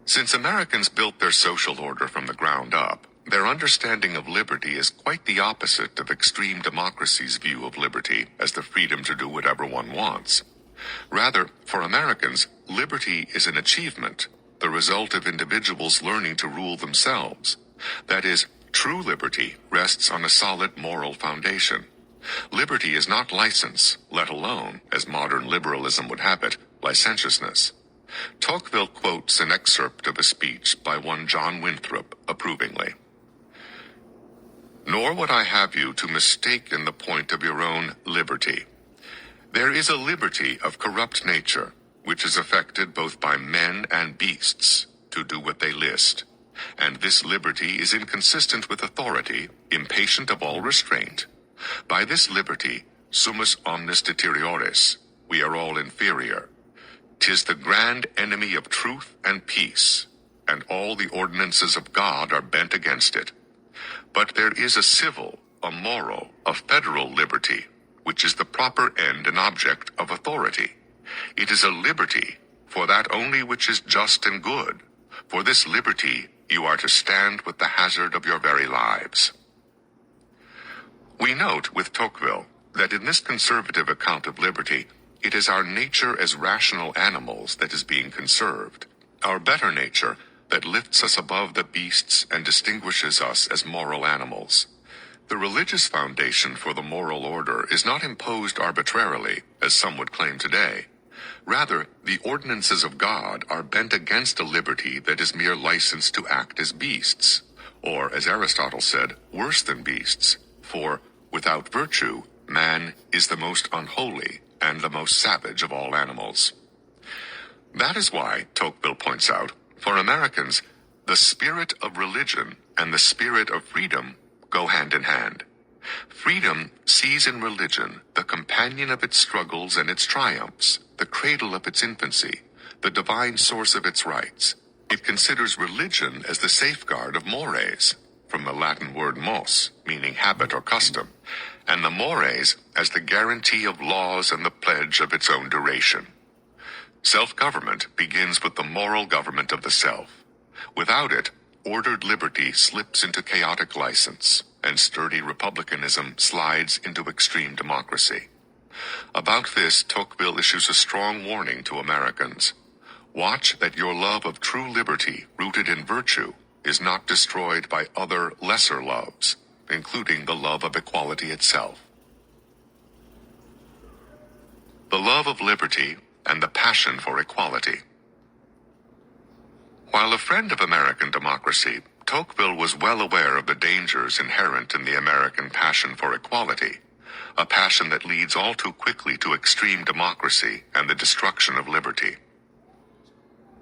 Since Americans built their social order from the ground up, their understanding of liberty is quite the opposite of extreme democracy's view of liberty as the freedom to do whatever one wants. Rather, for Americans, liberty is an achievement, the result of individuals learning to rule themselves. That is, true liberty rests on a solid moral foundation. Liberty is not license, let alone, as modern liberalism would have it, licentiousness. Tocqueville quotes an excerpt of a speech by one John Winthrop approvingly. "Nor would I have you to mistake in the point of your own liberty. There is a liberty of corrupt nature, which is affected both by men and beasts, to do what they list. And this liberty is inconsistent with authority, impatient of all restraint. By this liberty, summus omnis deteriores, we are all inferior. 'Tis the grand enemy of truth and peace, and all the ordinances of God are bent against it. But there is a civil, a moral, a federal liberty, which is the proper end and object of authority. It is a liberty, for that only which is just and good. For this liberty you are to stand with the hazard of your very lives." We note with Tocqueville that in this conservative account of liberty, it is our nature as rational animals that is being conserved, our better nature that lifts us above the beasts and distinguishes us as moral animals. The religious foundation for the moral order is not imposed arbitrarily, as some would claim today. Rather, the ordinances of God are bent against a liberty that is mere license to act as beasts, or, as Aristotle said, worse than beasts, for, without virtue, man is the most unholy and the most savage of all animals. That is why, Tocqueville points out, for Americans, the spirit of religion and the spirit of freedom go hand in hand. Freedom sees in religion the companion of its struggles and its triumphs, the cradle of its infancy, the divine source of its rights. It considers religion as the safeguard of mores, from the Latin word mos, meaning habit or custom, and the mores as the guarantee of laws and the pledge of its own duration. Self-government begins with the moral government of the self. Without it, ordered liberty slips into chaotic license, and sturdy republicanism slides into extreme democracy. About this, Tocqueville issues a strong warning to Americans. Watch that your love of true liberty, rooted in virtue, is not destroyed by other lesser loves, including the love of equality itself. The love of liberty and the passion for equality. While a friend of American democracy, Tocqueville was well aware of the dangers inherent in the American passion for equality, a passion that leads all too quickly to extreme democracy and the destruction of liberty.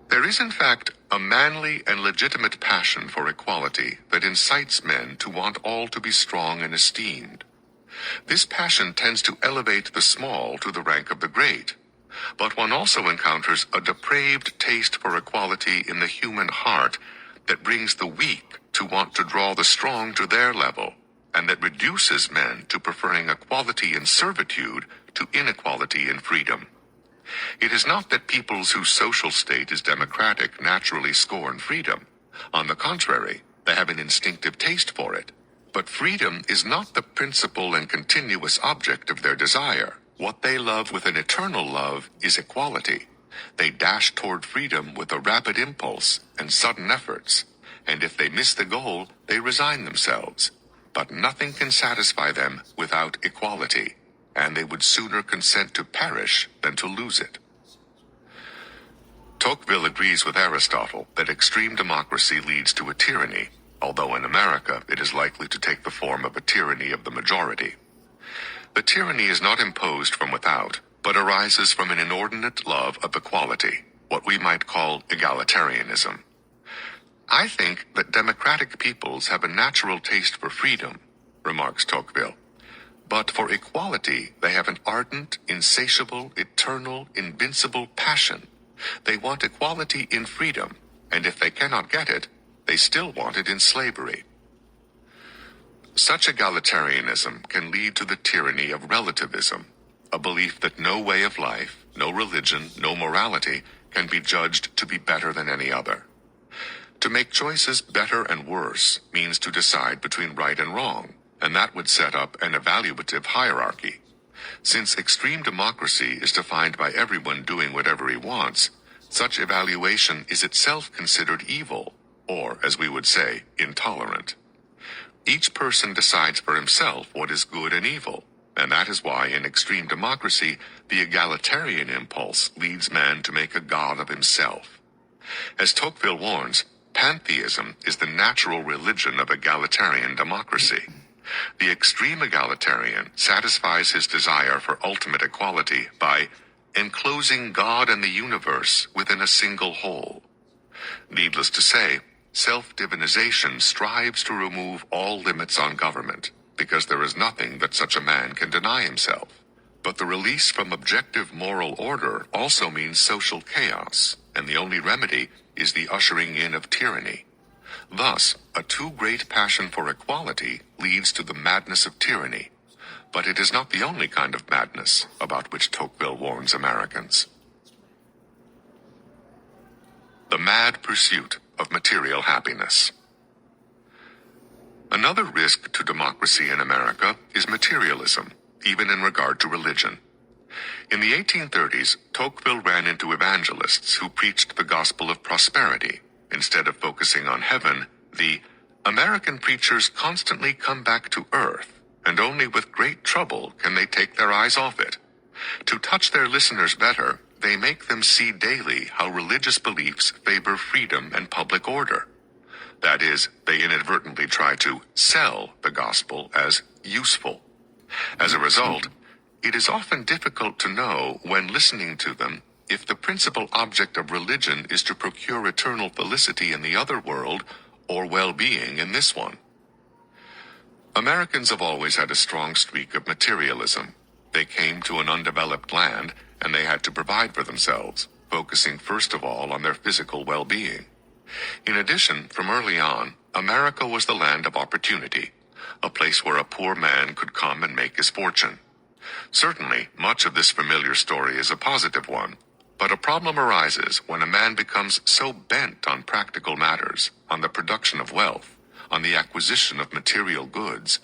There is, in fact, a manly and legitimate passion for equality that incites men to want all to be strong and esteemed. This passion tends to elevate the small to the rank of the great, but one also encounters a depraved taste for equality in the human heart that brings the weak to want to draw the strong to their level, and that reduces men to preferring equality in servitude to inequality in freedom. It is not that peoples whose social state is democratic naturally scorn freedom. On the contrary, they have an instinctive taste for it. But freedom is not the principal and continuous object of their desire. What they love with an eternal love is equality. They dash toward freedom with a rapid impulse and sudden efforts, and if they miss the goal, they resign themselves. But nothing can satisfy them without equality, and they would sooner consent to perish than to lose it. Tocqueville agrees with Aristotle that extreme democracy leads to a tyranny, although in America it is likely to take the form of a tyranny of the majority. The tyranny is not imposed from without, but arises from an inordinate love of equality, what we might call egalitarianism. I think that democratic peoples have a natural taste for freedom, remarks Tocqueville. But for equality, they have an ardent, insatiable, eternal, invincible passion. They want equality in freedom, and if they cannot get it, they still want it in slavery. Such egalitarianism can lead to the tyranny of relativism, a belief that no way of life, no religion, no morality can be judged to be better than any other. To make choices better and worse means to decide between right and wrong, and that would set up an evaluative hierarchy. Since extreme democracy is defined by everyone doing whatever he wants, such evaluation is itself considered evil, or, as we would say, intolerant. Each person decides for himself what is good and evil, and that is why in extreme democracy, the egalitarian impulse leads man to make a god of himself. As Tocqueville warns, pantheism is the natural religion of egalitarian democracy. The extreme egalitarian satisfies his desire for ultimate equality by enclosing God and the universe within a single whole. Needless to say, self-divinization strives to remove all limits on government, because there is nothing that such a man can deny himself. But the release from objective moral order also means social chaos, and the only remedy is the ushering in of tyranny. Thus, a too great passion for equality leads to the madness of tyranny. But it is not the only kind of madness about which Tocqueville warns Americans. The mad pursuit of material happiness. Another risk to democracy in America is materialism, even in regard to religion. In the 1830s, Tocqueville ran into evangelists who preached the gospel of prosperity. Instead of focusing on heaven, the American preachers constantly come back to earth, and only with great trouble can they take their eyes off it. To touch their listeners better, they make them see daily how religious beliefs favor freedom and public order. That is, they inadvertently try to sell the gospel as useful. As a result, it is often difficult to know, when listening to them, if the principal object of religion is to procure eternal felicity in the other world or well-being in this one. Americans have always had a strong streak of materialism. They came to an undeveloped land, and they had to provide for themselves, focusing first of all on their physical well-being. In addition, from early on, America was the land of opportunity, a place where a poor man could come and make his fortune. Certainly, much of this familiar story is a positive one, but a problem arises when a man becomes so bent on practical matters, on the production of wealth, on the acquisition of material goods,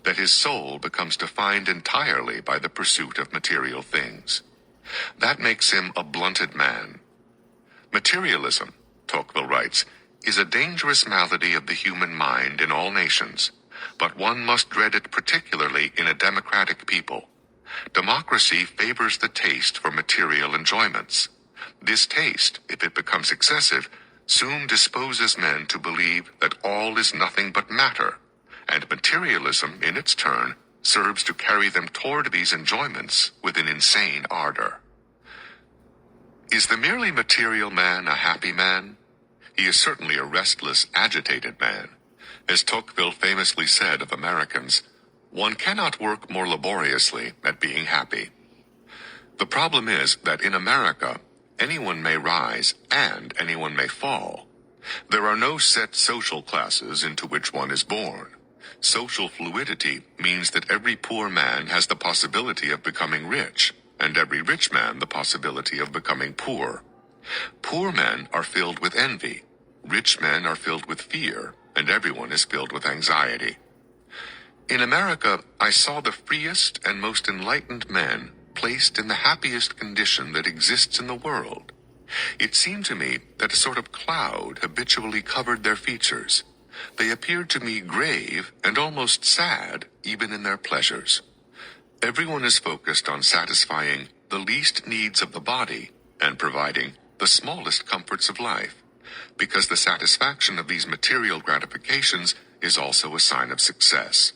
that his soul becomes defined entirely by the pursuit of material things. That makes him a blunted man. Materialism, Tocqueville writes, is a dangerous malady of the human mind in all nations, but one must dread it particularly in a democratic people. Democracy favors the taste for material enjoyments. This taste, if it becomes excessive, soon disposes men to believe that all is nothing but matter, and materialism, in its turn, serves to carry them toward these enjoyments with an insane ardor. Is the merely material man a happy man? He is certainly a restless, agitated man. As Tocqueville famously said of Americans, one cannot work more laboriously at being happy. The problem is that in America, anyone may rise and anyone may fall. There are no set social classes into which one is born. Social fluidity means that every poor man has the possibility of becoming rich, and every rich man the possibility of becoming poor. Poor men are filled with envy, rich men are filled with fear, and everyone is filled with anxiety. In America, I saw the freest and most enlightened men placed in the happiest condition that exists in the world. It seemed to me that a sort of cloud habitually covered their features. They appeared to me grave and almost sad, even in their pleasures. Everyone is focused on satisfying the least needs of the body and providing the smallest comforts of life, because the satisfaction of these material gratifications is also a sign of success.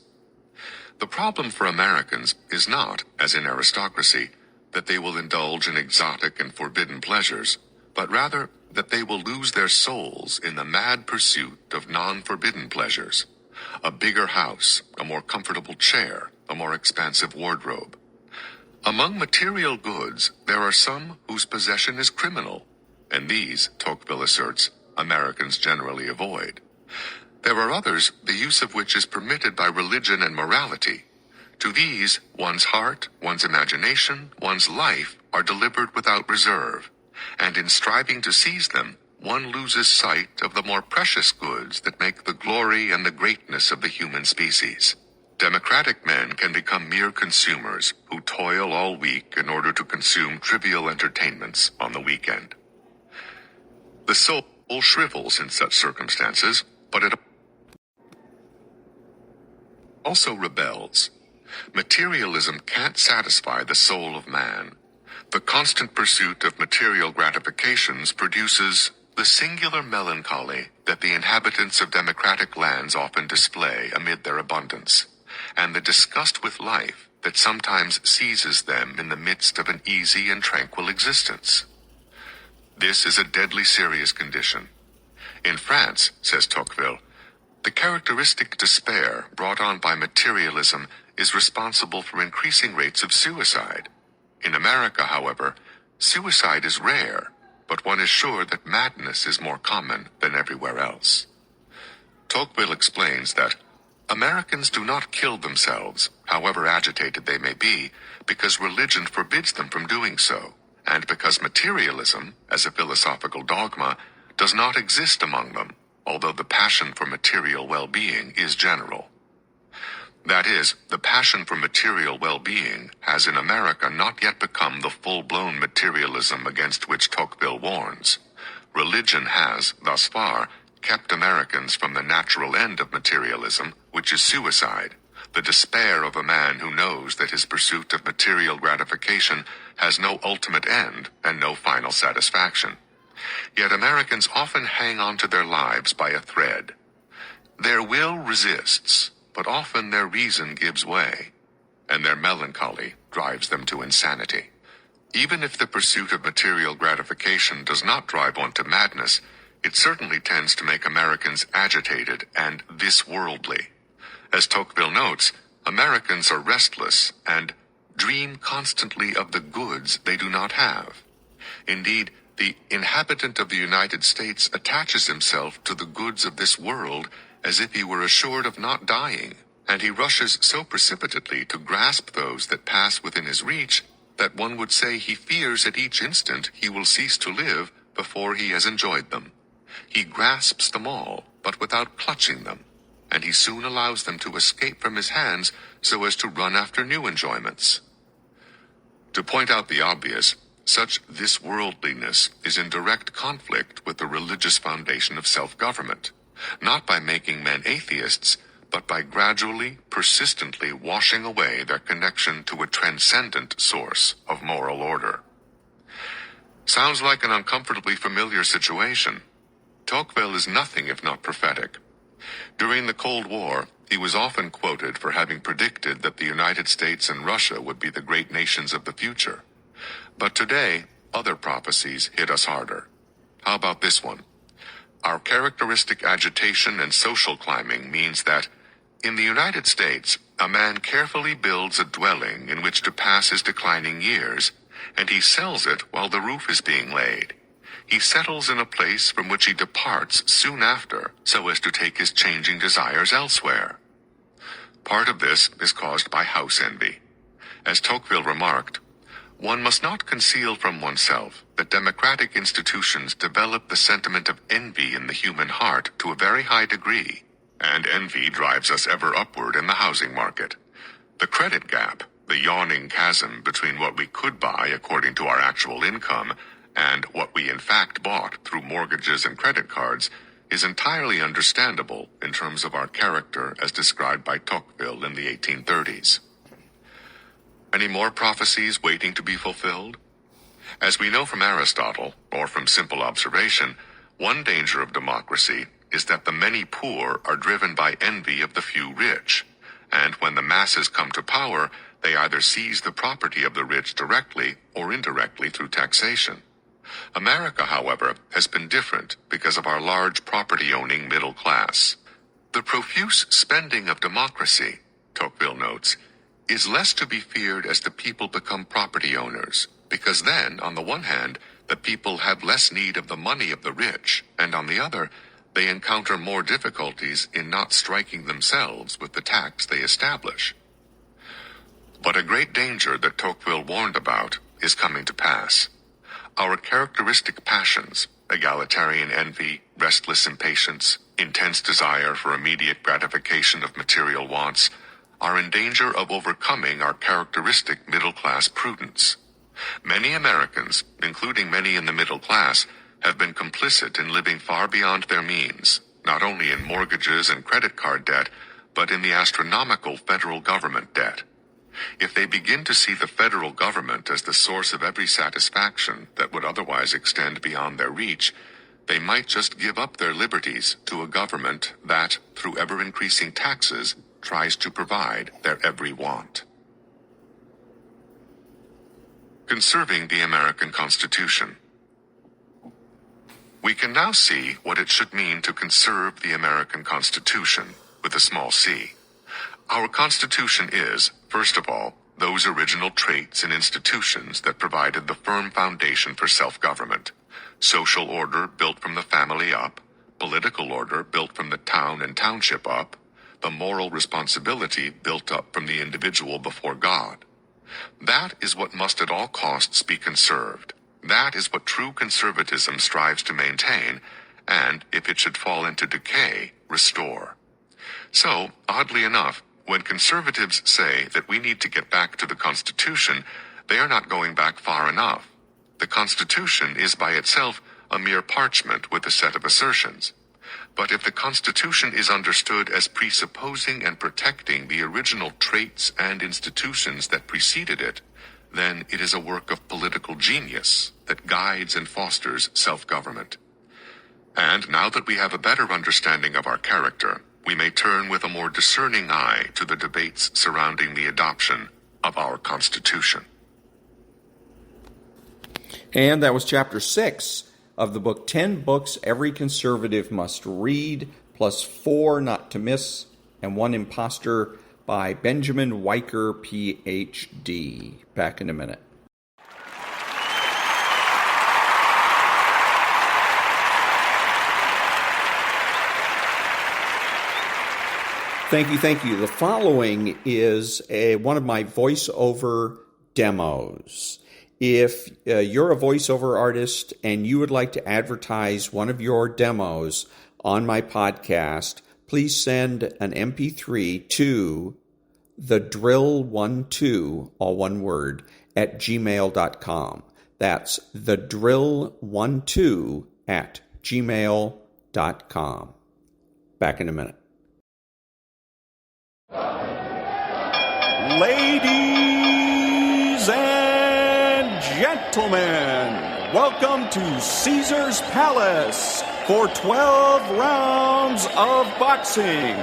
The problem for Americans is not, as in aristocracy, that they will indulge in exotic and forbidden pleasures, but rather that they will lose their souls in the mad pursuit of non-forbidden pleasures. A bigger house, a more comfortable chair, a more expansive wardrobe. Among material goods, there are some whose possession is criminal, and these, Tocqueville asserts, Americans generally avoid. There are others, the use of which is permitted by religion and morality. To these, one's heart, one's imagination, one's life are delivered without reserve, and in striving to seize them, one loses sight of the more precious goods that make the glory and the greatness of the human species. Democratic men can become mere consumers who toil all week in order to consume trivial entertainments on the weekend. The soul shrivels in such circumstances, but it also rebels. Materialism can't satisfy the soul of man. The constant pursuit of material gratifications produces the singular melancholy that the inhabitants of democratic lands often display amid their abundance, and the disgust with life that sometimes seizes them in the midst of an easy and tranquil existence. This is a deadly serious condition. In France, says Tocqueville, the characteristic despair brought on by materialism is responsible for increasing rates of suicide. In America, however, suicide is rare, but one is sure that madness is more common than everywhere else. Tocqueville explains that Americans do not kill themselves, however agitated they may be, because religion forbids them from doing so, and because materialism, as a philosophical dogma, does not exist among them, although the passion for material well-being is general. That is, the passion for material well-being has in America not yet become the full-blown materialism against which Tocqueville warns. Religion has, thus far, kept Americans from the natural end of materialism, which is suicide, the despair of a man who knows that his pursuit of material gratification has no ultimate end and no final satisfaction. Yet Americans often hang on to their lives by a thread. Their will resists, but often their reason gives way, and their melancholy drives them to insanity. Even if the pursuit of material gratification does not drive one to madness, it certainly tends to make Americans agitated and this-worldly. As Tocqueville notes, Americans are restless and dream constantly of the goods they do not have. Indeed, the inhabitant of the United States attaches himself to the goods of this world as if he were assured of not dying, and he rushes so precipitately to grasp those that pass within his reach that one would say he fears at each instant he will cease to live before he has enjoyed them. He grasps them all, but without clutching them, and he soon allows them to escape from his hands so as to run after new enjoyments. To point out the obvious, such this-worldliness is in direct conflict with the religious foundation of self-government, not by making men atheists, but by gradually, persistently washing away their connection to a transcendent source of moral order. Sounds like an uncomfortably familiar situation. Tocqueville is nothing if not prophetic. During the Cold War, he was often quoted for having predicted that the United States and Russia would be the great nations of the future. But today, other prophecies hit us harder. How about this one? Our characteristic agitation and social climbing means that, in the United States, a man carefully builds a dwelling in which to pass his declining years, and he sells it while the roof is being laid. He settles in a place from which he departs soon after, so as to take his changing desires elsewhere. Part of this is caused by house envy. As Tocqueville remarked, one must not conceal from oneself that democratic institutions develop the sentiment of envy in the human heart to a very high degree, and envy drives us ever upward in the housing market. The credit gap, the yawning chasm between what we could buy according to our actual income and what we in fact bought through mortgages and credit cards, is entirely understandable in terms of our character as described by Tocqueville in the 1830s. Any more prophecies waiting to be fulfilled? As we know from Aristotle, or from simple observation, one danger of democracy is that the many poor are driven by envy of the few rich, and when the masses come to power, they either seize the property of the rich directly or indirectly through taxation. America, however, has been different because of our large property-owning middle class. The profuse spending of democracy, Tocqueville notes, is less to be feared as the people become property owners, because then, on the one hand, the people have less need of the money of the rich, and on the other, they encounter more difficulties in not striking themselves with the tax they establish. But a great danger that Tocqueville warned about is coming to pass. Our characteristic passions, egalitarian envy, restless impatience, intense desire for immediate gratification of material wants, are in danger of overcoming our characteristic middle-class prudence. Many Americans, including many in the middle class, have been complicit in living far beyond their means, not only in mortgages and credit card debt, but in the astronomical federal government debt. If they begin to see the federal government as the source of every satisfaction that would otherwise extend beyond their reach, they might just give up their liberties to a government that, through ever-increasing taxes, tries to provide their every want. Conserving the American Constitution. We can now see what it should mean to conserve the American Constitution, with a small c. Our Constitution is, first of all, those original traits and institutions that provided the firm foundation for self-government. Social order built from the family up, political order built from the town and township up, the moral responsibility built up from the individual before God. That is what must at all costs be conserved. That is what true conservatism strives to maintain, and, if it should fall into decay, restore. So, oddly enough, when conservatives say that we need to get back to the Constitution, they are not going back far enough. The Constitution is by itself a mere parchment with a set of assertions. But if the Constitution is understood as presupposing and protecting the original traits and institutions that preceded it, then it is a work of political genius that guides and fosters self-government. And now that we have a better understanding of our character, we may turn with a more discerning eye to the debates surrounding the adoption of our Constitution. And that was Chapter 6 of the book 10 Books Every Conservative Must Read, plus 4 Not to Miss, and 1 Imposter by Benjamin-Wiker, Ph.D. Back in a minute. Thank you. The following is one of my voiceover demos. If you're a voiceover artist and you would like to advertise one of your demos on my podcast, please send an MP3 to thedrill12, all one word, at gmail.com. That's thedrill12 at gmail.com. Back in a minute. Ladies and gentlemen, welcome to Caesar's Palace for 12 rounds of boxing.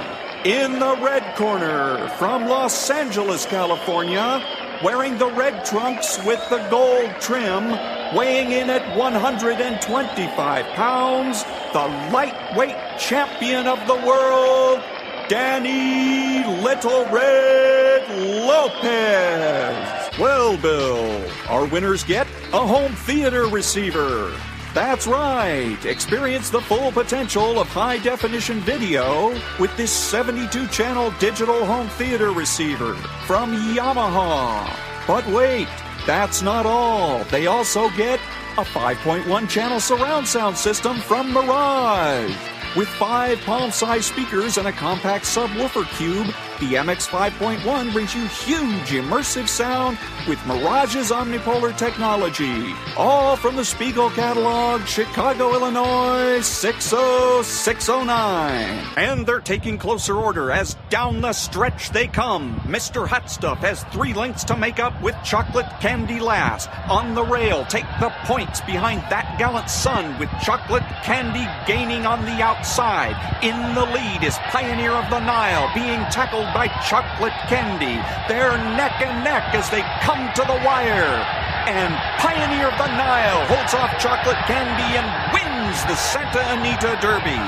In the red corner, from Los Angeles, California, wearing the red trunks with the gold trim, weighing in at 125 pounds, the lightweight champion of the world, Danny Little Red Lopez. Well, Bill, our winners get a home theater receiver. That's right. Experience the full potential of high-definition video with this 72-channel digital home theater receiver from Yamaha. But wait, that's not all. They also get a 5.1-channel surround sound system from Mirage. With 5 palm-sized speakers and a compact subwoofer cube, the MX 5.1 brings you huge immersive sound with Mirage's omnipolar technology. All from the Spiegel catalog, Chicago, Illinois, 60609. And they're taking closer order as down the stretch they come. Mr. Hot Stuff has 3 lengths to make up with chocolate candy last. On the rail, take the points behind that gallant son with chocolate candy gaining on the outside. In the lead is Pioneer of the Nile, being tackled held by chocolate candy. They're neck and neck as they come to the wire. And Pioneer of the Nile holds off chocolate candy and wins the Santa Anita Derby.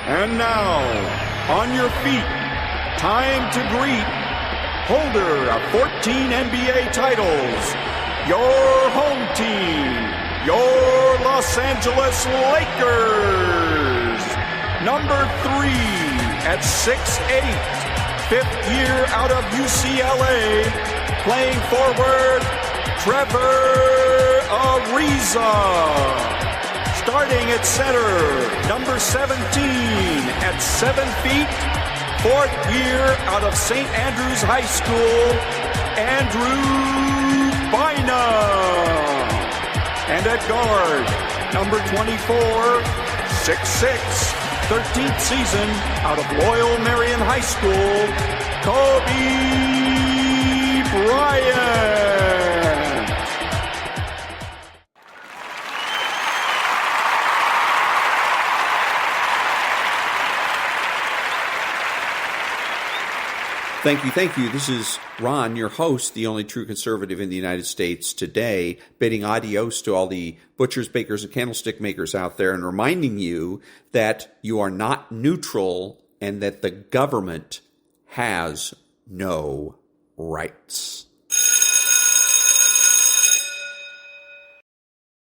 And now, on your feet, time to greet holder of 14 NBA titles, your home team, your Los Angeles Lakers. Number 3 at 6'8", fifth year out of UCLA, playing forward, Trevor Ariza. Starting at center, number 17 at 7 feet, fourth year out of St. Andrews High School, Andrew Bynum. And at guard, number 24, 6'6", 13th season out of Loyal Marion High School, Kobe Bryant. Thank you. This is Ron, your host, the only true conservative in the United States today, bidding adios to all the butchers, bakers, and candlestick makers out there and reminding you that you are not neutral and that the government has no rights.